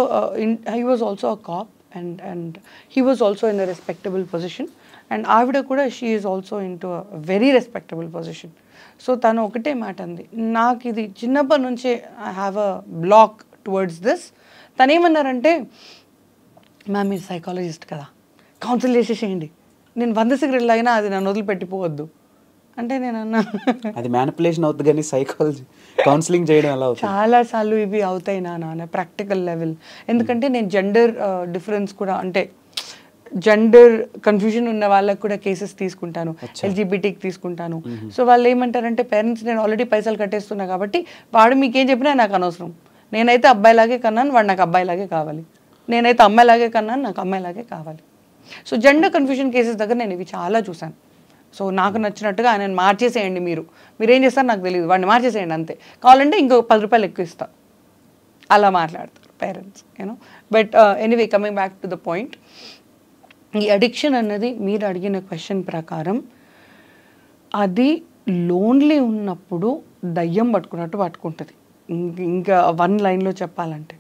a cop and he was also in a respectable position, and ఆవిడ కూడా she is also in to very respectable position. So తను ఒకటే మాట అంది, నాకు ఇది చిన్నప్పటి నుంచే I have a block towards this. తను ఏమన్నారంటే, మ్యామ్ మీరు సైకాలజిస్ట్ కదా, కౌన్సిల్ చేసేసేయండి, నేను 100 సిగరెట్లు అయినా అది నన్ను వదిలిపెట్టిపోవద్దు అంటే నేను అన్నా అది మ్యానిపులేషన్ అవుతుంది, కానీ సైకాలజీ కౌన్సిలింగ్ చేయడం ఎలా అవుతుంది? చాలాసార్లు ఇవి అవుతాయి నాన్న ప్రాక్టికల్ లెవెల్. ఎందుకంటే నేను జెండర్ డిఫరెన్స్ కూడా, అంటే జెండర్ కన్ఫ్యూజన్ ఉన్న వాళ్ళకి కూడా కేసెస్ తీసుకుంటాను, ఎల్జీబీటీకి తీసుకుంటాను. సో వాళ్ళు ఏమంటారంటే, పేరెంట్స్ నేను ఆల్రెడీ పైసలు కట్టేస్తున్నా కాబట్టి వాడు మీకేం చెప్పినా నాకు అనవసరం, నేనైతే అబ్బాయిలాగే కన్నాను, వాడు నాకు అబ్బాయిలాగే కావాలి, నేనైతే అమ్మాయిలాగే కన్నాను, నాకు అమ్మాయిలాగే కావాలి. సో జెండర్ కన్ఫ్యూజన్ కేసెస్ దగ్గర నేను ఇవి చాలా చూశాను. సో నాకు నచ్చినట్టుగా ఆయన మార్చేసేయండి, మీరేం చేస్తారో నాకు తెలియదు, వాడిని మార్చేసేయండి అంతే, కావాలంటే ఇంకో 10 రూపాయలు ఎక్కువ ఇస్తా, అలా మాట్లాడతారు parents you know. But anyway, coming back to the point, ఈ అడిక్షన్ అన్నది మీరు అడిగిన క్వశ్చన్ ప్రకారం అది లోన్లీ ఉన్నప్పుడు దయ్యం పట్టుకున్నట్టు పట్టుకుంటుంది, ఇంకా 1 లైన్లో చెప్పాలంటే.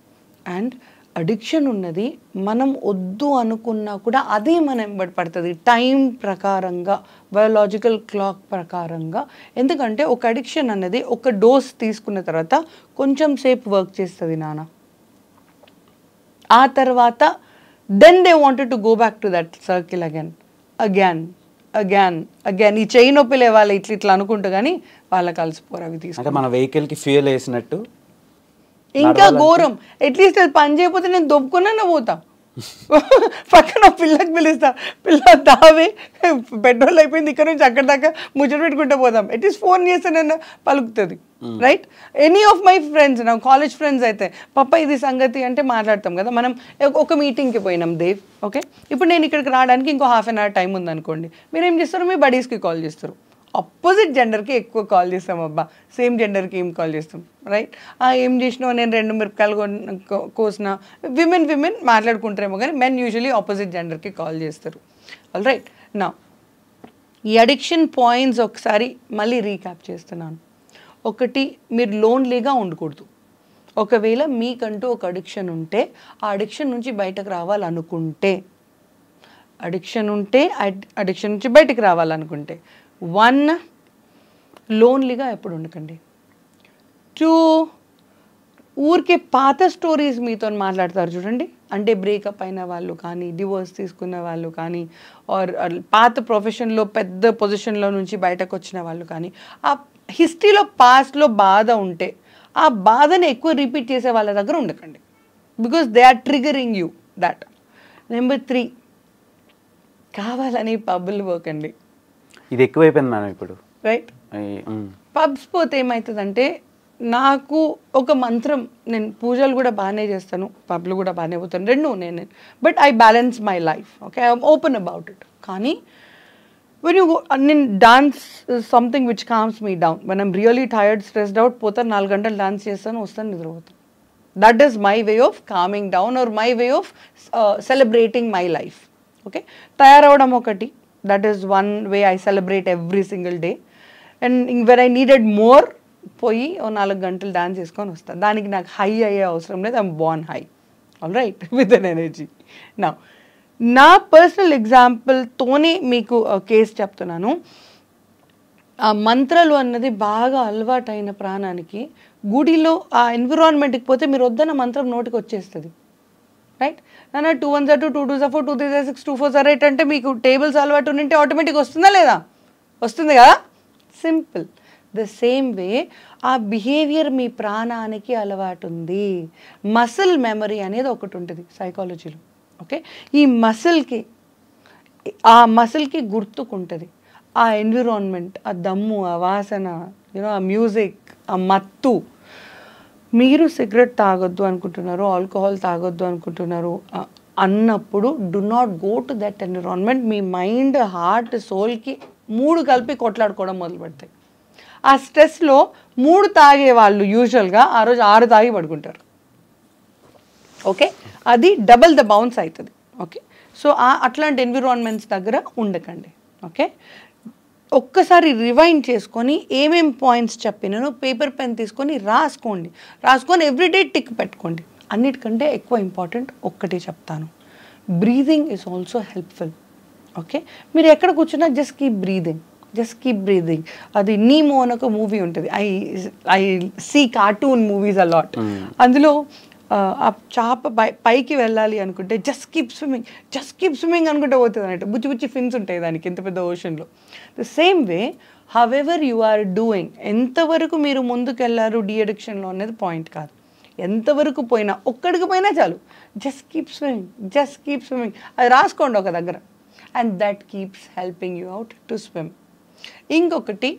అండ్ అడిక్షన్ ఉన్నది మనం వద్దు అనుకున్నా కూడా అదే మనం వెంబడి పడుతుంది టైం ప్రకారంగా, బయోలాజికల్ క్లాక్ ప్రకారంగా. ఎందుకంటే ఒక అడిక్షన్ అన్నది ఒక డోస్ తీసుకున్న తర్వాత కొంచెం సేపు వర్క్ చేస్తుంది నాన్న, ఆ తర్వాత then they wanted to go back to that circle again. ఈ చెయ్యి నొప్పి లేవాలి ఇట్లా అనుకుంటా, కానీ వాళ్ళకి కలిసిపోరు అవి తీసుకుంటే. మన వెహికల్కి ఫ్యూయల్ వేసినట్టు. ఇంకా ఘోరం, అట్లీస్ట్ అది పని చేయకపోతే నేను దొబ్బుకున్నా పోతా, పక్కన పిల్లకి పిలుస్తా, పిల్ల దావే పెట్రోల్ అయిపోయింది, ఇక్కడ నుంచి అక్కడ దాకా ముచ్చట పెట్టుకుంటూ పోదాం, అట్లీస్ట్ ఫోన్ చేస్తానన్నా పలుకుతుంది, right? Any of my friends, నా కాలేజ్ ఫ్రెండ్స్ అయితే పప్ప ఇది సంగతి అంటే మాట్లాడతాం కదా మనం. ఒక మీటింగ్కి పోయినాం దేవ్, ఓకే, ఇప్పుడు నేను ఇక్కడికి రావడానికి ఇంకో ½ an hour టైం ఉందనుకోండి, మీరు ఏం చేస్తారు, మీ బడీస్కి కాల్ చేస్తారు. ఆపోజిట్ జెండర్కి ఎక్కువ కాల్ చేస్తాం, అబ్బా సేమ్ జెండర్కి ఏం కాల్ చేస్తాం, రైట్? ఏం చేసినావు, నేను 2 మిరపకాయలు కోసిన, విమెన్ మాట్లాడుకుంటారేమో, కానీ మెన్ యూజువలీ ఆపోజిట్ జెండర్కి కాల్ చేస్తారు. ఆల్ రైట్, నా ఈ అడిక్షన్ పాయింట్స్ ఒకసారి మళ్ళీ రీక్యాప్ చేస్తున్నాను. ఒకటి, మీరు లోన్లీగా ఉండకూడదు. ఒకవేళ మీకంటూ ఒక అడిక్షన్ ఉంటే, ఆ అడిక్షన్ నుంచి బయటకు రావాలనుకుంటే, అడిక్షన్ నుంచి బయటకు రావాలనుకుంటే 1, లోన్లీగా ఎప్పుడు ఉండకండి. 2, ఊరికే పాత స్టోరీస్ మీతో మాట్లాడతారు చూడండి, అంటే బ్రేకప్ అయిన వాళ్ళు కానీ, డివోర్స్ తీసుకున్న వాళ్ళు కానీ, ఆర్ పాత ప్రొఫెషన్లో పెద్ద పొజిషన్లో నుంచి బయటకు వచ్చిన వాళ్ళు కానీ, ఆ హిస్టరీలో పాస్ట్లో బాధ ఉంటే ఆ బాధని ఎక్కువ రిపీట్ చేసే వాళ్ళ దగ్గర ఉండకండి, because they are triggering you that. Number 3, కావాలని పబ్బులు పోకండి. ఇది ఎక్కువైపోయింది మేడం ఇప్పుడు, రైట్? పబ్స్ పోతే ఏమవుతుందంటే, నాకు ఒక మంత్రం, నేను పూజలు కూడా బాగానే చేస్తాను, పబ్లు కూడా బాగానే పోతాను, రెండు నేను, but I balance my life. Okay, I'm open about it. కానీ when you go, నేను dance something which comms me down. when I'm really tired, stressed out, పోతాను 4 గంటలు డాన్స్ చేస్తాను, వస్తాను, నిద్రపోతాను. That is my way of coming down or my way of celebrating my life. Okay, తయారవడం ఒకటి, that is one way I celebrate every single day. And when I needed more, పోయి 4 గంటలు dance చేసుకొని వస్తాను. దానికి నాకు హై అయ్యే అవసరం లేదు, I'm Born high, all right, with an energy. నా పర్సనల్ ఎగ్జాంపుల్తోనే మీకు కేసు చెప్తున్నాను. ఆ మంత్రాలు అన్నది బాగా అలవాటైన ప్రాణానికి గుడిలో ఆ ఎన్విరాన్మెంట్కి పోతే మీరు వద్దన్న మంత్రం నోటికి వచ్చేస్తుంది, రైట్? నాన్న 2 1 2 2 2 4 2 3 6 2 4 8 అంటే మీకు టేబుల్స్ అలవాటు ఉంటే ఆటోమేటిక్ వస్తుందా లేదా? వస్తుంది కదా, సింపుల్. ద సేమ్ వే ఆ బిహేవియర్ మీ ప్రాణానికి అలవాటు ఉంది. మసిల్ మెమరీ అనేది ఒకటి ఉంటుంది సైకాలజీలో. ఓకే, ఈ మసిల్కి గుర్తుకుంటుంది ఆ ఎన్విరాన్మెంట్, ఆ దమ్ము, ఆ వాసన, ఆ మ్యూజిక్, ఆ మత్తు. మీరు సిగరెట్ తాగొద్దు అనుకుంటున్నారు, ఆల్కహాల్ తాగొద్దు అనుకుంటున్నారు అన్నప్పుడు do not go to that environment. మీ మైండ్, హార్ట్, సోల్కి 3 కలిపి కొట్లాడుకోవడం మొదలు పెడతాయి. ఆ స్ట్రెస్లో 3 తాగే వాళ్ళు యూజువల్గా ఆ రోజు 6 తాగి పడుకుంటారు. ఓకే, అది డబల్ ద బౌన్స్ అవుతుంది. ఓకే, సో అట్లాంటి ఎన్విరాన్మెంట్స్ దగ్గర ఉండకండి. ఓకే, ఒక్కసారి రివైండ్ చేసుకొని ఏమేం పాయింట్స్ చెప్పినానో పేపర్ పెన్ తీసుకొని రాసుకొని ఎవ్రీడే టిక్ పెట్టుకోండి. అన్నిటికంటే ఎక్కువ ఇంపార్టెంట్ ఒక్కటి చెప్తాను, breathing is also helpful. Okay, మీరు ఎక్కడ కూర్చున్నా జస్ట్ కీప్ బ్రీదింగ్. అది నీమో అని ఒక మూవీ ఉంటుంది, I see cartoon movies a lot. అందులో ఆ చేప పైకి వెళ్ళాలి అనుకుంటే జస్ట్ కీప్ స్విమ్మింగ్ అనుకుంటే పోతుంది అన్నట్టు. బుచ్చి ఫిన్స్ ఉంటాయి దానికి, ఎంత పెద్ద ఓషన్లో. The same way however you are doing, ఎంతవరకు మీరు ముందుకు వెళ్ళారు డీ అడిక్షన్లో అనేది పాయింట్ కాదు. ఎంతవరకు పోయినా, ఒక్కడికి పోయినా చాలు, జస్ట్ కీప్ స్విమ్మింగ్. అది రాసుకోండి ఒక దగ్గర, and that keeps helping you out to swim. ఇంకొకటి,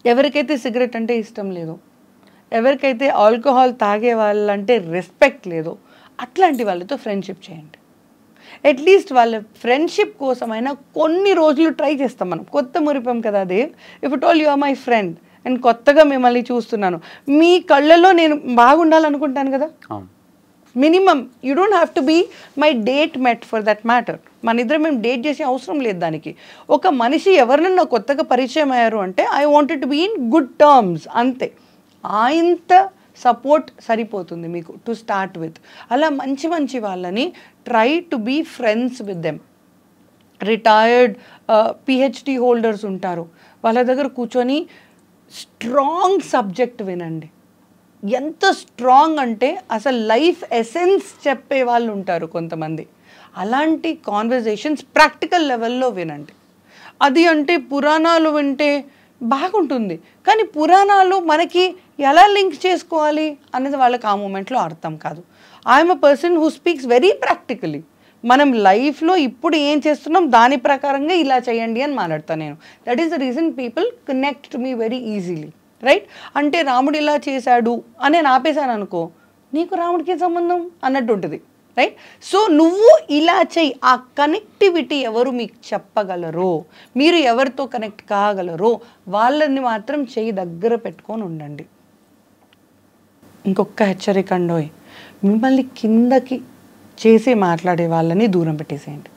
ఎవరికైతే సిగరెట్ అంటే ఇష్టం లేదో, ఎవరికైతే ఆల్కహాల్ తాగే వాళ్ళంటే రెస్పెక్ట్ లేదో, అట్లాంటి వాళ్ళతో ఫ్రెండ్షిప్ చేయండి. అట్లీస్ట్ వాళ్ళ ఫ్రెండ్షిప్ కోసమైనా కొన్ని రోజులు ట్రై చేస్తాం మనం. కొత్త మురిపం కదా Dev, if it all you are my friend and కొత్తగా మిమ్మల్ని చూస్తున్నాను, మీ కళ్ళలో నేను బాగుండాలనుకుంటాను కదా. Minimum you don't have to be my date met for that matter. మన ఇద్దరం మేము డేట్ చేసే అవసరం లేదు దానికి. ఒక మనిషి ఎవరినన్నా కొత్తగా పరిచయం అయ్యారు అంటే I wanted to be in good terms, అంతే. ఇంత సపోర్ట్ సరిపోతుంది మీకు టు స్టార్ట్ విత్. అలా మంచి వాళ్ళని try to be friends with them. Retired PhD holders ఉంటారు, వాళ్ళ దగ్గర కూర్చొని స్ట్రాంగ్ సబ్జెక్ట్ వినండి. ఎంత స్ట్రాంగ్ అంటే అసలు లైఫ్ ఎసెన్స్ చెప్పే వాళ్ళు ఉంటారు కొంతమంది. అలాంటి కాన్వర్జేషన్స్ ప్రాక్టికల్ లెవెల్లో వినండి. అది అంటే పురాణాలు వింటే బాగుంటుంది, కానీ పురాణాలు మనకి ఎలా లింక్ చేసుకోవాలి అనేది వాళ్ళకి ఆ మూమెంట్లో అర్థం కాదు. I'm a person who speaks very practically. మనం లైఫ్లో ఇప్పుడు ఏం చేస్తున్నాం దాని ప్రకారంగా ఇలా చేయండి అని మాట్లాడతాను నేను. That is the reason people connect to me very easily, right? అంటే రాముడు ఇలా చేశాడు అని నేను ఆపేశాను అనుకో, నీకు రాముడికి సంబంధం అన్నట్టు ఉంటుంది, రైట్? సో నువ్వు ఇలా చెయ్యి. ఆ కనెక్టివిటీ ఎవరు మీకు చెప్పగలరో, మీరు ఎవరితో కనెక్ట్ కాగలరో వాళ్ళని మాత్రం చెయ్యి దగ్గర పెట్టుకొని ఉండండి. ఇంకొక హెచ్చరిక అండోయ్, మిమ్మల్ని కిందకి చేసి మాట్లాడే వాళ్ళని దూరం పెట్టేసేయండి.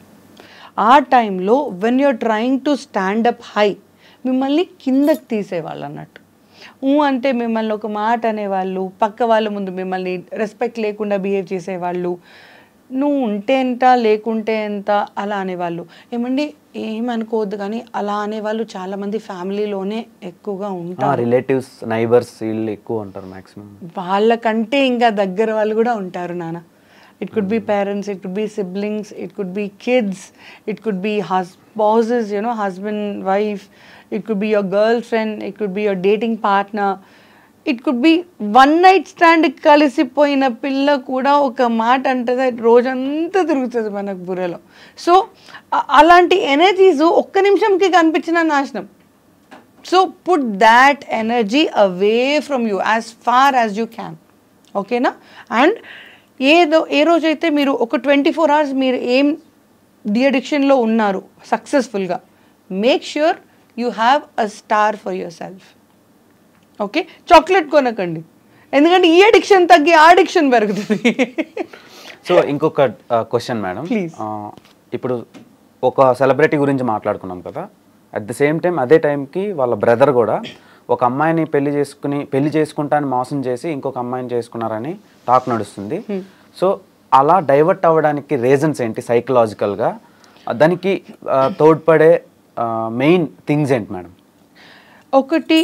ఆ టైంలో when you're trying to stand up high, మిమ్మల్ని కిందకి తీసేవాళ్ళు అన్నట్టు. అంటే మిమ్మల్ని ఒక మాట అనేవాళ్ళు, పక్క వాళ్ళ ముందు మిమ్మల్ని రెస్పెక్ట్ లేకుండా బిహేవ్ చేసేవాళ్ళు, నువ్వు ఉంటే ఎంత లేకుంటే ఎంత అలా అనేవాళ్ళు. ఏమండి ఏమనుకోవద్దు కానీ అలా అనేవాళ్ళు చాలామంది ఫ్యామిలీలోనే ఎక్కువగా ఉంటారు. రిలేటివ్స్, నైబర్స్ వీళ్ళు ఎక్కువ ఉంటారు మ్యాక్సిమం. వాళ్ళకంటే ఇంకా దగ్గర వాళ్ళు కూడా ఉంటారు నాన్న. It could be parents, it could be siblings, it could be kids, it could be spouses, husband, wife, it could be your girlfriend, it could be your dating partner, it could be one night stand కలిసిపోయిన పిల్ల కూడా ఒక మాట అంటది రోజంతా తిరుగుతుంది మనకు బుర్రలో. సో అలాంటి ఎనర్జీస్ ఒక్క నిమిషంకి కనిపించిన నాశనం. So put that energy away from you as far as you can. ఓకేనా? అండ్ ఏ రోజైతే మీరు ఒక 24 hours మీరు ఏం డిఅడిక్షన్లో ఉన్నారు సక్సెస్ఫుల్గా, make sure you have a star for yourself. Okay? Chocolate కొనకండి, ఎందుకంటే ఈ అడిక్షన్ తగ్గి ఆ అడిక్షన్ పెరుగుతుంది. సో ఇంకొక క్వశ్చన్ మేడం, ప్లీజ్. ఇప్పుడు ఒక సెలబ్రిటీ గురించి మాట్లాడుకున్నాం కదా, అట్ ది సేమ్ టైం అదే టైంకి వాళ్ళ బ్రదర్ కూడా ఒక అమ్మాయిని పెళ్లి చేసుకుంటాను మోసం చేసి ఇంకొక అమ్మాయిని చేసుకున్నారని టాక్ నడుస్తుంది. సో అలా డైవర్ట్ అవ్వడానికి రీజన్స్ ఏంటి సైకలాజికల్గా? దానికి తోడ్పడే మెయిన్ థింగ్స్ ఏంటి మేడం? ఒకటి,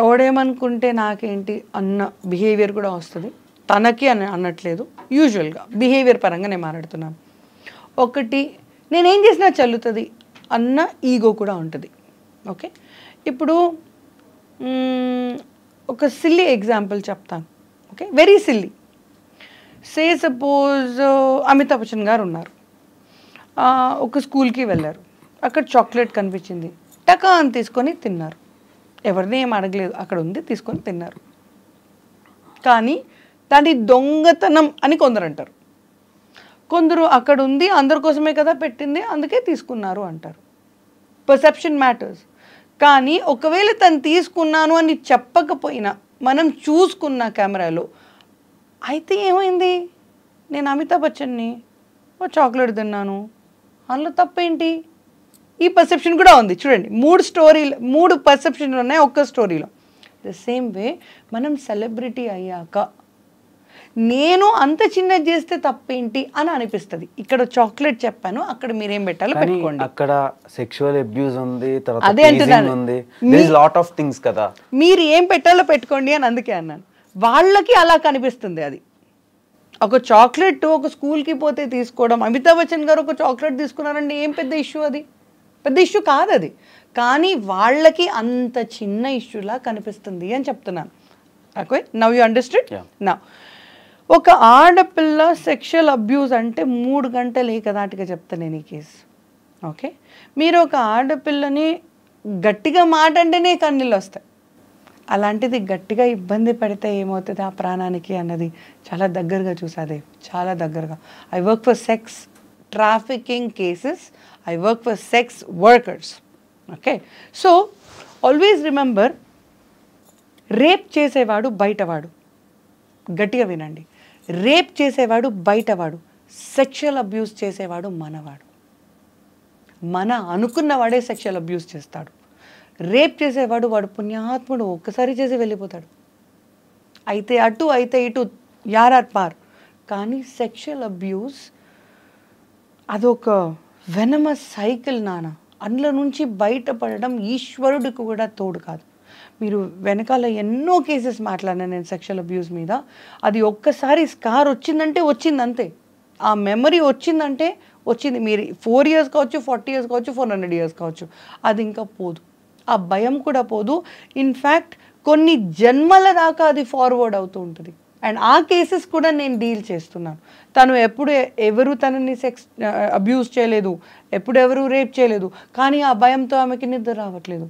ఎవడేమనుకుంటే నాకేంటి అన్న బిహేవియర్ కూడా వస్తుంది. తనకి అనట్లేదు, యూజువల్గా బిహేవియర్ పరంగా నేను మాట్లాడుతున్నాను. ఒకటి, నేనేం చేసినా చల్లుతుంది అన్న ఈగో కూడా ఉంటుంది. ఓకే? ఇప్పుడు ఒక సిల్లీ ఎగ్జాంపుల్ చెప్తాను. Okay? Very silly. Say suppose Amitabh Bachchan గారు ఉన్నారు, ఒక స్కూల్కి వెళ్ళారు, అక్కడ చాక్లెట్ కనిపించింది, టకా అని తీసుకొని తిన్నారు. ఎవరిని ఏం అడగలేదు, అక్కడ ఉంది తీసుకొని తిన్నారు. కానీ దాన్ని దొంగతనం అని కొందరు అంటారు, కొందరు అక్కడ ఉంది అందరి కోసమే కదా పెట్టింది అందుకే తీసుకున్నారు అంటారు. Perception matters. కానీ ఒకవేళ తను తీసుకున్నాను అని చెప్పకపోయినా మనం చూసుకున్న కెమెరాలో, అయితే ఏమైంది, నేను అమితాబ్ బచ్చన్ని ఓ చాక్లెట్ తిన్నాను, అందులో తప్పేంటి? ఈ పర్సెప్షన్ కూడా ఉంది. చూడండి, 3 పర్సెప్షన్లు ఉన్నాయి ఒక్క స్టోరీలో. ద సేమ్ వే మనం సెలబ్రిటీ అయ్యాక నేను అంత చిన్నది చేస్తే తప్పేంటి అని అనిపిస్తుంది. ఇక్కడ చాక్లెట్ చెప్పాను, అక్కడ మీరేం పెట్టాలో పెట్టుకోండి. అక్కడ సెక్షువల్ అబ్యూస్ ఉంది, అదే అంటున్నాను, కదా, మీరు ఏం పెట్టాలో పెట్టుకోండి అని అందుకే అన్నాను. వాళ్ళకి అలా కనిపిస్తుంది. అది ఒక చాక్లెట్ ఒక స్కూల్కి పోతే తీసుకోవడం, అమితాబ్ బచ్చన్ గారు ఒక చాక్లెట్ తీసుకున్నారండి, ఏం పెద్ద ఇష్యూ? అది పెద్ద ఇష్యూ కాదు అది. కానీ వాళ్ళకి అంత చిన్న ఇష్యూలా కనిపిస్తుంది అని చెప్తున్నాను. Okay, now you understand. నా ఒక ఆడపిల్ల సెక్షువల్ అబ్యూస్ అంటే 3 గంటలు ఏకదాటిగా చెప్తాను నేను ఈ కేసు. ఓకే, మీరు ఒక ఆడపిల్లని గట్టిగా మాట అంటేనే కన్నీళ్ళు వస్తాయి. అలాంటిది గట్టిగా ఇబ్బంది పడితే ఏమవుతుంది ఆ ప్రాణానికి అన్నది చాలా దగ్గరగా చూసాదే, చాలా దగ్గరగా. I work for sex trafficking cases, I work for sex workers. Okay, so always remember, rape చేసేవాడు బయటవాడు. గట్టిగా వినండి, రేప్ చేసేవాడు బయటవాడు, సెక్షువల్ అబ్యూస్ చేసేవాడు మనవాడు. మన అనుకున్నవాడే సెక్షువల్ అబ్యూస్ చేస్తాడు. రేప్ చేసేవాడు వాడు పుణ్యాత్ముడు, ఒక్కసారి చేసి వెళ్ళిపోతాడు. అయితే అటు అయితే ఇటు యారార్ పార్. కానీ సెక్షువల్ అబ్యూస్ అదొక వెనమస్ సైకిల్ నాన్న. అందులో నుంచి బయటపడడం ఈశ్వరుడికి కూడా తోడు కాదు. మీరు వెనకాల ఎన్నో కేసెస్ మాట్లాడినాను నేను సెక్షువల్ అబ్యూస్ మీద. అది ఒక్కసారి స్కార్ వచ్చిందంటే వచ్చింది అంతే. ఆ మెమరీ వచ్చిందంటే వచ్చింది. మీరు 4 years కావచ్చు, 40 years కావచ్చు, 400 years కావచ్చు, అది ఇంకా పోదు. ఆ భయం కూడా పోదు. ఇన్ఫ్యాక్ట్ కొన్ని జన్మల దాకా అది ఫార్వర్డ్ అవుతూ ఉంటుంది. అండ్ ఆ కేసెస్ కూడా నేను డీల్ చేస్తున్నాను. తను ఎవరు తనని సెక్స్ అబ్యూస్ చేయలేదు, ఎవరు రేప్ చేయలేదు, కానీ ఆ భయంతో ఆమెకి నిద్ర రావట్లేదు.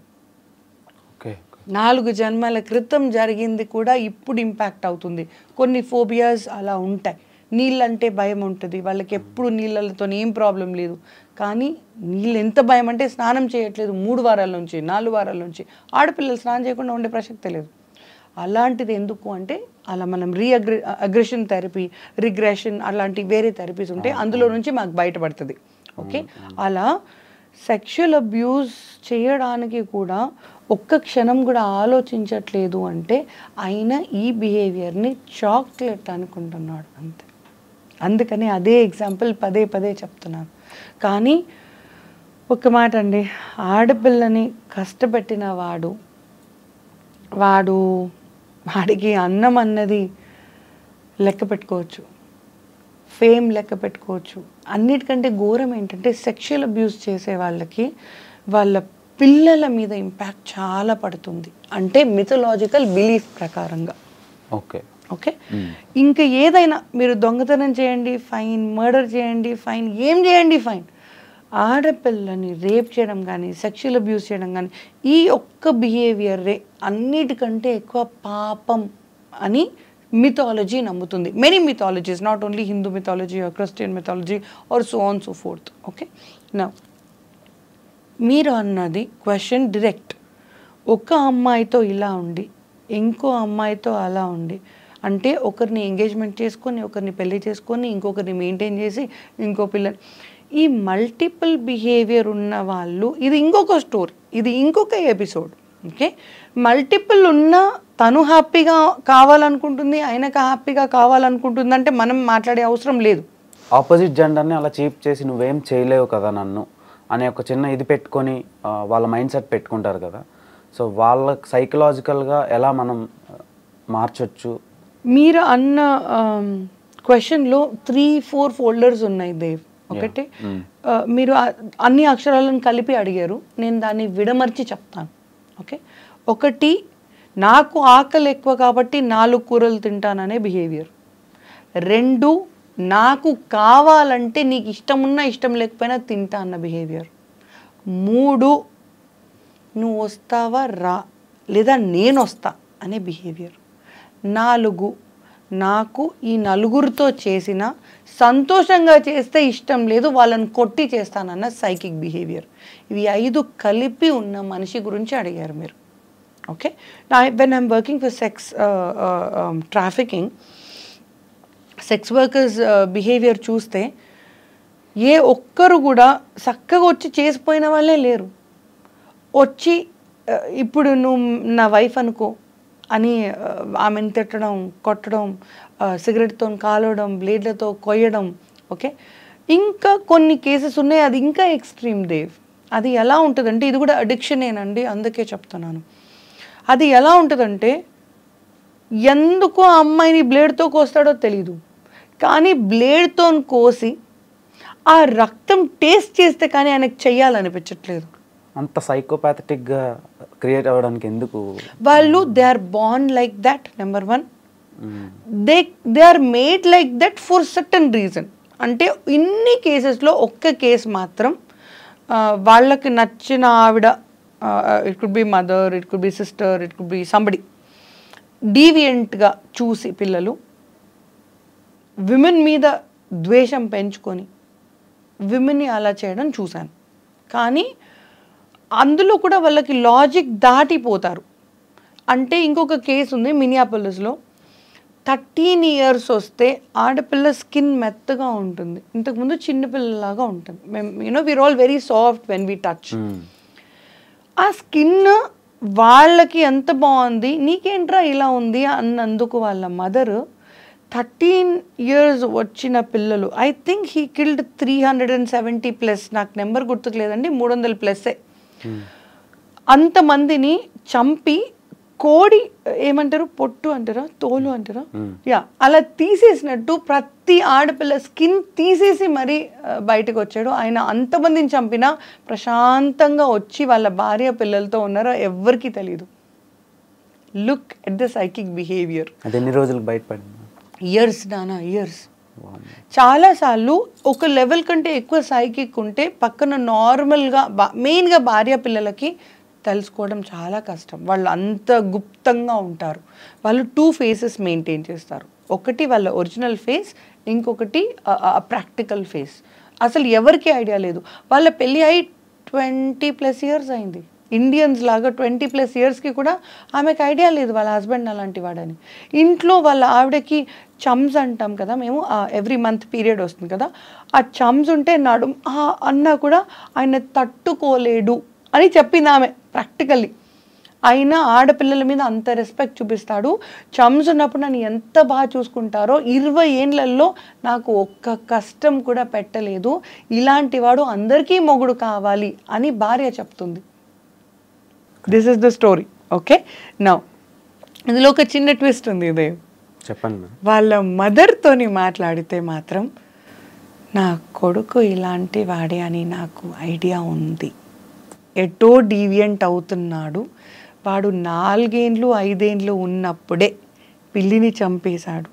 4 జన్మల క్రితం జరిగింది కూడా ఇప్పుడు ఇంపాక్ట్ అవుతుంది. కొన్ని ఫోబియాస్ అలా ఉంటాయి. నీళ్ళంటే భయం ఉంటుంది వాళ్ళకి, ఎప్పుడు నీళ్ళతో ఏం ప్రాబ్లం లేదు. కానీ నీళ్ళు ఎంత భయం అంటే స్నానం చేయట్లేదు 3 వారాల నుంచి 4 వారాల నుంచి. ఆడపిల్లలు స్నానం చేయకుండా ఉండే ప్రసక్తే లేదు. అలాంటిది ఎందుకు అంటే అలా మనం అగ్రెషన్ థెరపీ, రిగ్రెషన్ అలాంటి వేరే థెరపీస్ ఉంటాయి, అందులో నుంచి మాకు బయటపడుతుంది. ఓకే, అలా సెక్షువల్ అబ్యూస్ చేయడానికి కూడా ఒక్క క్షణం కూడా ఆలోచించట్లేదు అంటే ఆయన ఈ బిహేవియర్ని చాక్లెట్ అనుకుంటున్నాడు అంతే. అందుకని అదే ఎగ్జాంపుల్ పదే చెప్తున్నాను. కానీ ఒక మాట అండి, ఆడపిల్లని కష్టపెట్టిన వాడికి అన్నం అన్నది లెక్క పెట్టుకోవచ్చు. ఫేమ్ లెక్క పెట్టుకోవచ్చు. అన్నిటికంటే ఘోరం ఏంటంటే సెక్షువల్ అబ్యూస్ చేసే వాళ్ళకి వాళ్ళ పిల్లల మీద ఇంపాక్ట్ చాలా పడుతుంది. అంటే మిథలాజికల్ బిలీఫ్ ప్రకారంగా. ఓకే ఓకే, ఇంకా ఏదైనా మీరు దొంగతనం చేయండి ఫైన్, మర్డర్ చేయండి ఫైన్, ఏం చేయండి ఫైన్, ఆడపిల్లని రేప్ చేయడం కానీ సెక్షువల్ అబ్యూస్ చేయడం కానీ ఈ ఒక్క బిహేవియరే అన్నిటికంటే ఎక్కువ పాపం అని మిథాలజీ నమ్ముతుంది. Many mythologies, not only Hindu mythology or Christian mythology or so on so forth. Okay, నా మీరు అన్నది క్వశ్చన్ డైరెక్ట్. ఒక అమ్మాయితో ఇలా ఉండి ఇంకో అమ్మాయితో అలా ఉండి, అంటే ఒకరిని ఎంగేజ్మెంట్ చేసుకొని ఒకరిని పెళ్లి చేసుకొని ఇంకొకరిని మెయింటైన్ చేసి ఇంకో పిల్లని, ఈ మల్టిపుల్ బిహేవియర్ ఉన్న వాళ్ళు, ఇది ఇంకొక స్టోరీ, ఇది ఇంకొక ఎపిసోడ్. ఓకే, మల్టిపుల్ ఉన్న తను హ్యాపీగా కావాలనుకుంటుంది, ఆయనకు హ్యాపీగా కావాలనుకుంటుంది అంటే మనం మాట్లాడే అవసరం లేదు. ఆపోజిట్ జెండర్ని అలా చీప్ చేసి నువ్వేం చేయలేవు కదా నన్ను అనే ఒక చిన్న ఇది పెట్టుకొని వాళ్ళ మైండ్ సెట్ పెట్టుకుంటారు కదా. సో వాళ్ళ సైకలాజికల్గా ఎలా మనం మార్చొచ్చు? మీరు అన్న క్వశ్చన్లో 3-4 ఫోల్డర్స్ ఉన్నాయి దేవ్. ఒకటి, మీరు అన్ని అక్షరాలను కలిపి అడిగారు, నేను దాన్ని విడమర్చి చెప్తాను. ఓకే, ఒకటి, నాకు ఆకలి ఎక్కువ కాబట్టి 4 కూరలు తింటాననే బిహేవియర్. 2, నాకు కావాలంటే నీకు ఇష్టం ఉన్నా ఇష్టం లేకపోయినా తింటా అన్న బిహేవియర్. 3, నువ్వు వస్తావా రా, లేదా నేను వస్తా అనే బిహేవియర్. 4, నాకు ఈ నలుగురితో చేసిన సంతోషంగా చేస్తే ఇష్టం లేదు, వాళ్ళని కొట్టి చేస్తానన్న సైకిక్ బిహేవియర్. ఇవి 5 కలిపి ఉన్న మనిషి గురించి అడిగారు మీరు. Okay, when I'm working for sex trafficking, sex workers behaviour చూస్తే ఏ ఒక్కరు కూడా చక్కగా వచ్చి చేసిపోయిన వాళ్ళే లేరు. వచ్చి ఇప్పుడు నువ్వు నా వైఫ్ అనుకో అని ఆమెను తిట్టడం, కొట్టడం, సిగరెట్తో కాలవడం, బ్లేడ్లతో కొయ్యడం. ఓకే, ఇంకా కొన్ని కేసెస్ ఉన్నాయి, అది ఇంకా ఎక్స్ట్రీమ్ దేవ్. అది ఎలా ఉంటుందంటే, ఇది కూడా అడిక్షనేనండి, అందుకే చెప్తున్నాను. అది ఎలా ఉంటుందంటే, ఎందుకు ఆ అమ్మాయిని బ్లేడ్తో కోస్తాడో తెలీదు, కానీ బ్లేడ్తో కోసి ఆ రక్తం టేస్ట్ చేస్తే కానీ ఆయనకు చెయ్యాలనిపించట్లేదు. అంత సైకోపాథటిక్గా క్రియేట్ అవ్వడానికి ఎందుకు వాళ్ళు? They are born like that. Number 1, they are made like that for certain reason. అంటే ఇన్ని కేసెస్లో ఒక్క కేసు మాత్రం వాళ్ళకి నచ్చిన ఆవిడ, it could be mother, it could be sister, it could be somebody, డీవియంట్గా చూసి పిల్లలు విమెన్ మీద ద్వేషం పెంచుకొని విమెన్ని అలా చేయడం చూశాను. కానీ అందులో కూడా వాళ్ళకి లాజిక్ దాటిపోతారు. అంటే ఇంకొక కేసు ఉంది మినియాపోలిస్లో, 13 years వస్తే ఆడపిల్ల స్కిన్ మెత్తగా ఉంటుంది, ఇంతకుముందు చిన్నపిల్లలాగా ఉంటుంది. మేము we're all very soft when we touch. ఆ స్కిన్ వాళ్ళకి ఎంత బాగుంది, నీకేంట్రా ఇలా ఉంది అన్నందుకు వాళ్ళ మదర్ 13 years వచ్చిన పిల్లలు, ఐ థింక్ హీ కిల్డ్ 370+, నాకు నెంబర్ గుర్తుకులేదండి, 300+. అంతమందిని చంపి కోడి ఏమంటారు, పొట్టు అంటారా, తోలు అంటారా, యా, అలా తీసేసినట్టు ప్రతి ఆడపిల్ల స్కిన్ తీసేసి మరీ బయటకు వచ్చాడు. ఆయన అంతమందిని చంపినా ప్రశాంతంగా వచ్చి వాళ్ళ భార్య పిల్లలతో ఉన్నారో ఎవ్వరికీ తెలియదు. Look at the psychic behaviour. అది ఎన్ని రోజులకు బయటపడింది? ఇయర్స్ నానా, ఇయర్స్. చాలాసార్లు ఒక లెవెల్ కంటే ఎక్కువ సైకిక్ ఉంటే పక్కన నార్మల్గా మెయిన్గా భార్య పిల్లలకి తెలుసుకోవడం చాలా కష్టం. వాళ్ళు అంత గుప్తంగా ఉంటారు. వాళ్ళు 2 faces మెయింటైన్ చేస్తారు. ఒకటి వాళ్ళ ఒరిజినల్ ఫేస్, ఇంకొకటి ప్రాక్టికల్ ఫేస్. అసలు ఎవరికి ఐడియా లేదు. వాళ్ళ పెళ్ళి అయి 20+ years అయింది. ఇండియన్స్ లాగా 20+ yearsకి కూడా ఆమెకు ఐడియా లేదు వాళ్ళ హస్బెండ్ అలాంటి వాడని. ఇంట్లో వాళ్ళ ఆవిడకి చమ్స్ అంటాం కదా మేము, ఎవ్రీ మంత్ పీరియడ్ వస్తుంది కదా, ఆ చమ్స్ ఉంటే నడుం అన్నా కూడా ఆయన తట్టుకోలేడు అని చెప్పింది ఆమె ప్రాక్టికల్లీ. అయినా ఆడపిల్లల మీద అంత రెస్పెక్ట్ చూపిస్తాడు. చమ్స్ ఉన్నప్పుడు నన్ను ఎంత బాగా చూసుకుంటారో, 20 ఏళ్లలో నాకు ఒక్క కష్టం కూడా పెట్టలేదు, ఇలాంటి వాడు అందరికీ మొగుడు కావాలి అని భార్య చెప్తుంది. This is the story. Okay, now ఇందులో ఒక చిన్న ట్విస్ట్ ఉంది. ఇదే చెప్పండి. వాళ్ళ మదర్తోని మాట్లాడితే మాత్రం నా కొడుకు ఇలాంటి వాడే అని నాకు ఐడియా ఉంది, ఎటో డీవియంట్ అవుతున్నాడు, వాడు 4 ఏండ్లు 5 ఏండ్లు ఉన్నప్పుడే పిల్లిని చంపేశాడు,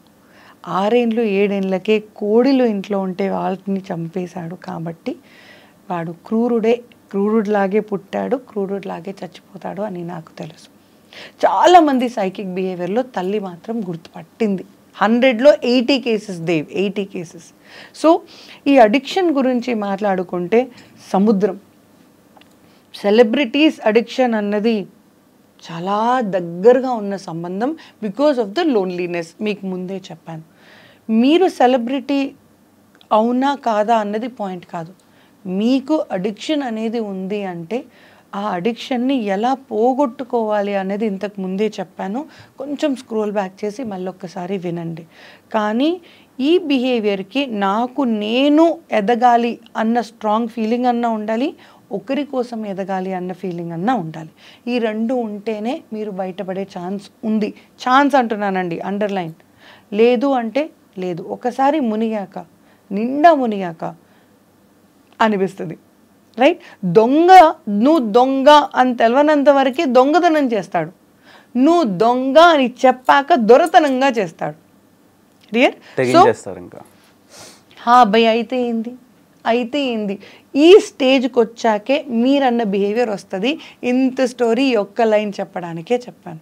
6 ఏండ్లు 7 ఏండ్లకే కోడిలు ఇంట్లో ఉంటే వాళ్ళని చంపేశాడు, కాబట్టి వాడు క్రూరుడే, క్రూరుడిలాగే పుట్టాడు, క్రూరుడిలాగే చచ్చిపోతాడు అని నాకు తెలుసు. చాలామంది సైకిక్ బిహేవియర్లో తల్లి మాత్రం గుర్తుపట్టింది. 100లో 80 కేసెస్ దేవ్, 80 కేసెస్. సో ఈ అడిక్షన్ గురించి మాట్లాడుకుంటే సముద్రం. సెలబ్రిటీస్ అడిక్షన్ అన్నది చాలా దగ్గరగా ఉన్న సంబంధం బికాజ్ ఆఫ్ ద లోన్లీనెస్. మీకు ముందే చెప్పాను, మీరు సెలబ్రిటీ అవునా కాదా అన్నది పాయింట్ కాదు. మీకు అడిక్షన్ అనేది ఉంది అంటే ఆ అడిక్షన్ని ఎలా పోగొట్టుకోవాలి అనేది ఇంతకు ముందే చెప్పాను. కొంచెం స్క్రోల్ బ్యాక్ చేసి మళ్ళీ ఒక్కసారి వినండి. కానీ ఈ బిహేవియర్కి నాకు నేను ఎదగాలి అన్న స్ట్రాంగ్ ఫీలింగ్ అన్నా ఉండాలి, ఒకరి కోసం ఎదగాలి అన్న ఫీలింగ్ అన్నా ఉండాలి. ఈ రెండు ఉంటేనే మీరు బయటపడే ఛాన్స్ ఉంది. ఛాన్స్ అంటున్నానండి, అండర్లైన్. లేదు అంటే లేదు. ఒకసారి మునిగాక, నిండా మునిగాక అనిపిస్తుంది, రైట్? దొంగ నువ్వు దొంగ అని తెలవనంత వరకే దొంగతనం చేస్తాడు, నువ్వు దొంగ అని చెప్పాక దొరతనంగా చేస్తాడు. క్లియర్? ఇంకా భయ్ అయితే ఏంది, అయితే ఏంది, ఈ స్టేజ్కి వచ్చాకే మీరన్న బిహేవియర్ వస్తుంది. ఇంత స్టోరీ ఒక్క లైన్ చెప్పడానికే చెప్పాను.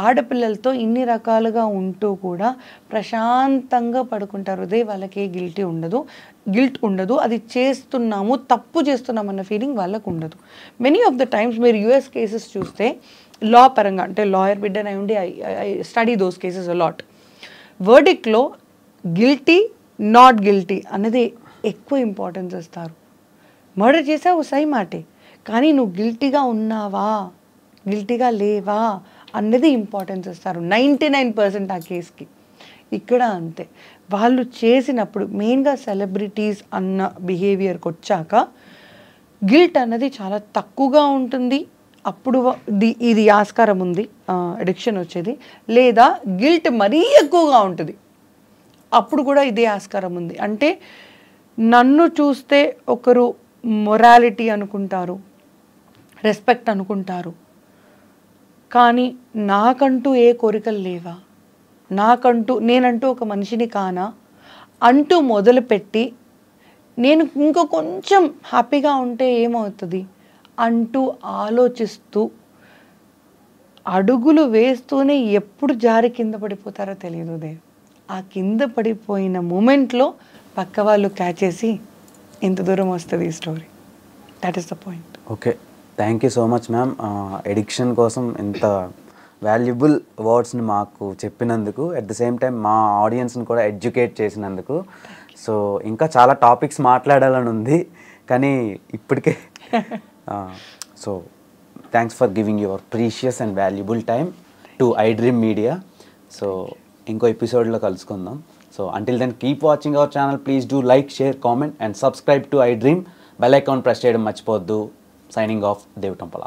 ఆడపిల్లలతో ఇన్ని రకాలుగా ఉంటూ కూడా ప్రశాంతంగా పడుకుంటారు. అదే వాళ్ళకి ఏ గిల్ట్ ఉండదు. అది చేస్తున్నాము, తప్పు చేస్తున్నాము అన్న ఫీలింగ్ వాళ్ళకు ఉండదు. మెనీ ఆఫ్ ద టైమ్స్ మీరు యూఎస్ కేసెస్ చూస్తే లా పరంగా, అంటే లాయర్ బిడ్డనై ఉండి I study those cases a lot. వర్డిక్ట్లో గిల్టీ నాట్ గిల్టీ అనేది ఎక్కువ ఇంపార్టెన్స్ ఇస్తారు. మర్డర్ చేసావు సై మాటే, కానీ నువ్వు గిల్టీగా ఉన్నావా, గిల్టీగా లేవా అన్నది ఇంపార్టెన్స్ ఇస్తారు 99% ఆ కేసుకి. ఇక్కడ అంతే. వాళ్ళు చేసినప్పుడు మెయిన్గా సెలబ్రిటీస్ అన్న బిహేవియర్కి వచ్చాక గిల్ట్ అన్నది చాలా తక్కువగా ఉంటుంది. అప్పుడు ఇది ఆస్కారం ఉంది అడిక్షన్ వచ్చేది. లేదా గిల్ట్ మరీ ఎక్కువగా ఉంటుంది, అప్పుడు కూడా ఇదే ఆస్కారం ఉంది. అంటే నన్ను చూస్తే ఒకరు మొరాలిటీ అనుకుంటారు, రెస్పెక్ట్ అనుకుంటారు, కానీ నాకంటూ ఏ కోరికలు లేవా, నేనంటూ ఒక మనిషిని కానా అంటూ మొదలుపెట్టి నేను ఇంకో కొంచెం హ్యాపీగా ఉంటే ఏమవుతుంది అంటూ ఆలోచిస్తూ అడుగులు వేస్తూనే ఎప్పుడు జారి కింద పడిపోతారో తెలియదు దేవ్. ఆ కింద పడిపోయిన మూమెంట్లో పక్క వాళ్ళు క్యాచ్ చేసి ఇంత దూరం వస్తుంది ఈ story. That is the point. Okay, thank you so much ma'am. Addiction కోసం ఇంత వాల్యుబుల్ వర్డ్స్ని మాకు చెప్పినందుకు, అట్ ద సేమ్ టైం మా ఆడియన్స్ని కూడా ఎడ్యుకేట్ చేసినందుకు. సో ఇంకా చాలా టాపిక్స్ మాట్లాడాలని ఉంది, కానీ ఇప్పటికే so thanks for giving your precious and valuable time to iDream media. So ఇంకో ఎపిసోడ్లో కలుసుకుందాం. So until then keep watching our channel. Please do like, share, comment and subscribe to iDream. Bell icon press చేయడం మర్చిపోవద్దు. Signing off, Dev టంపల.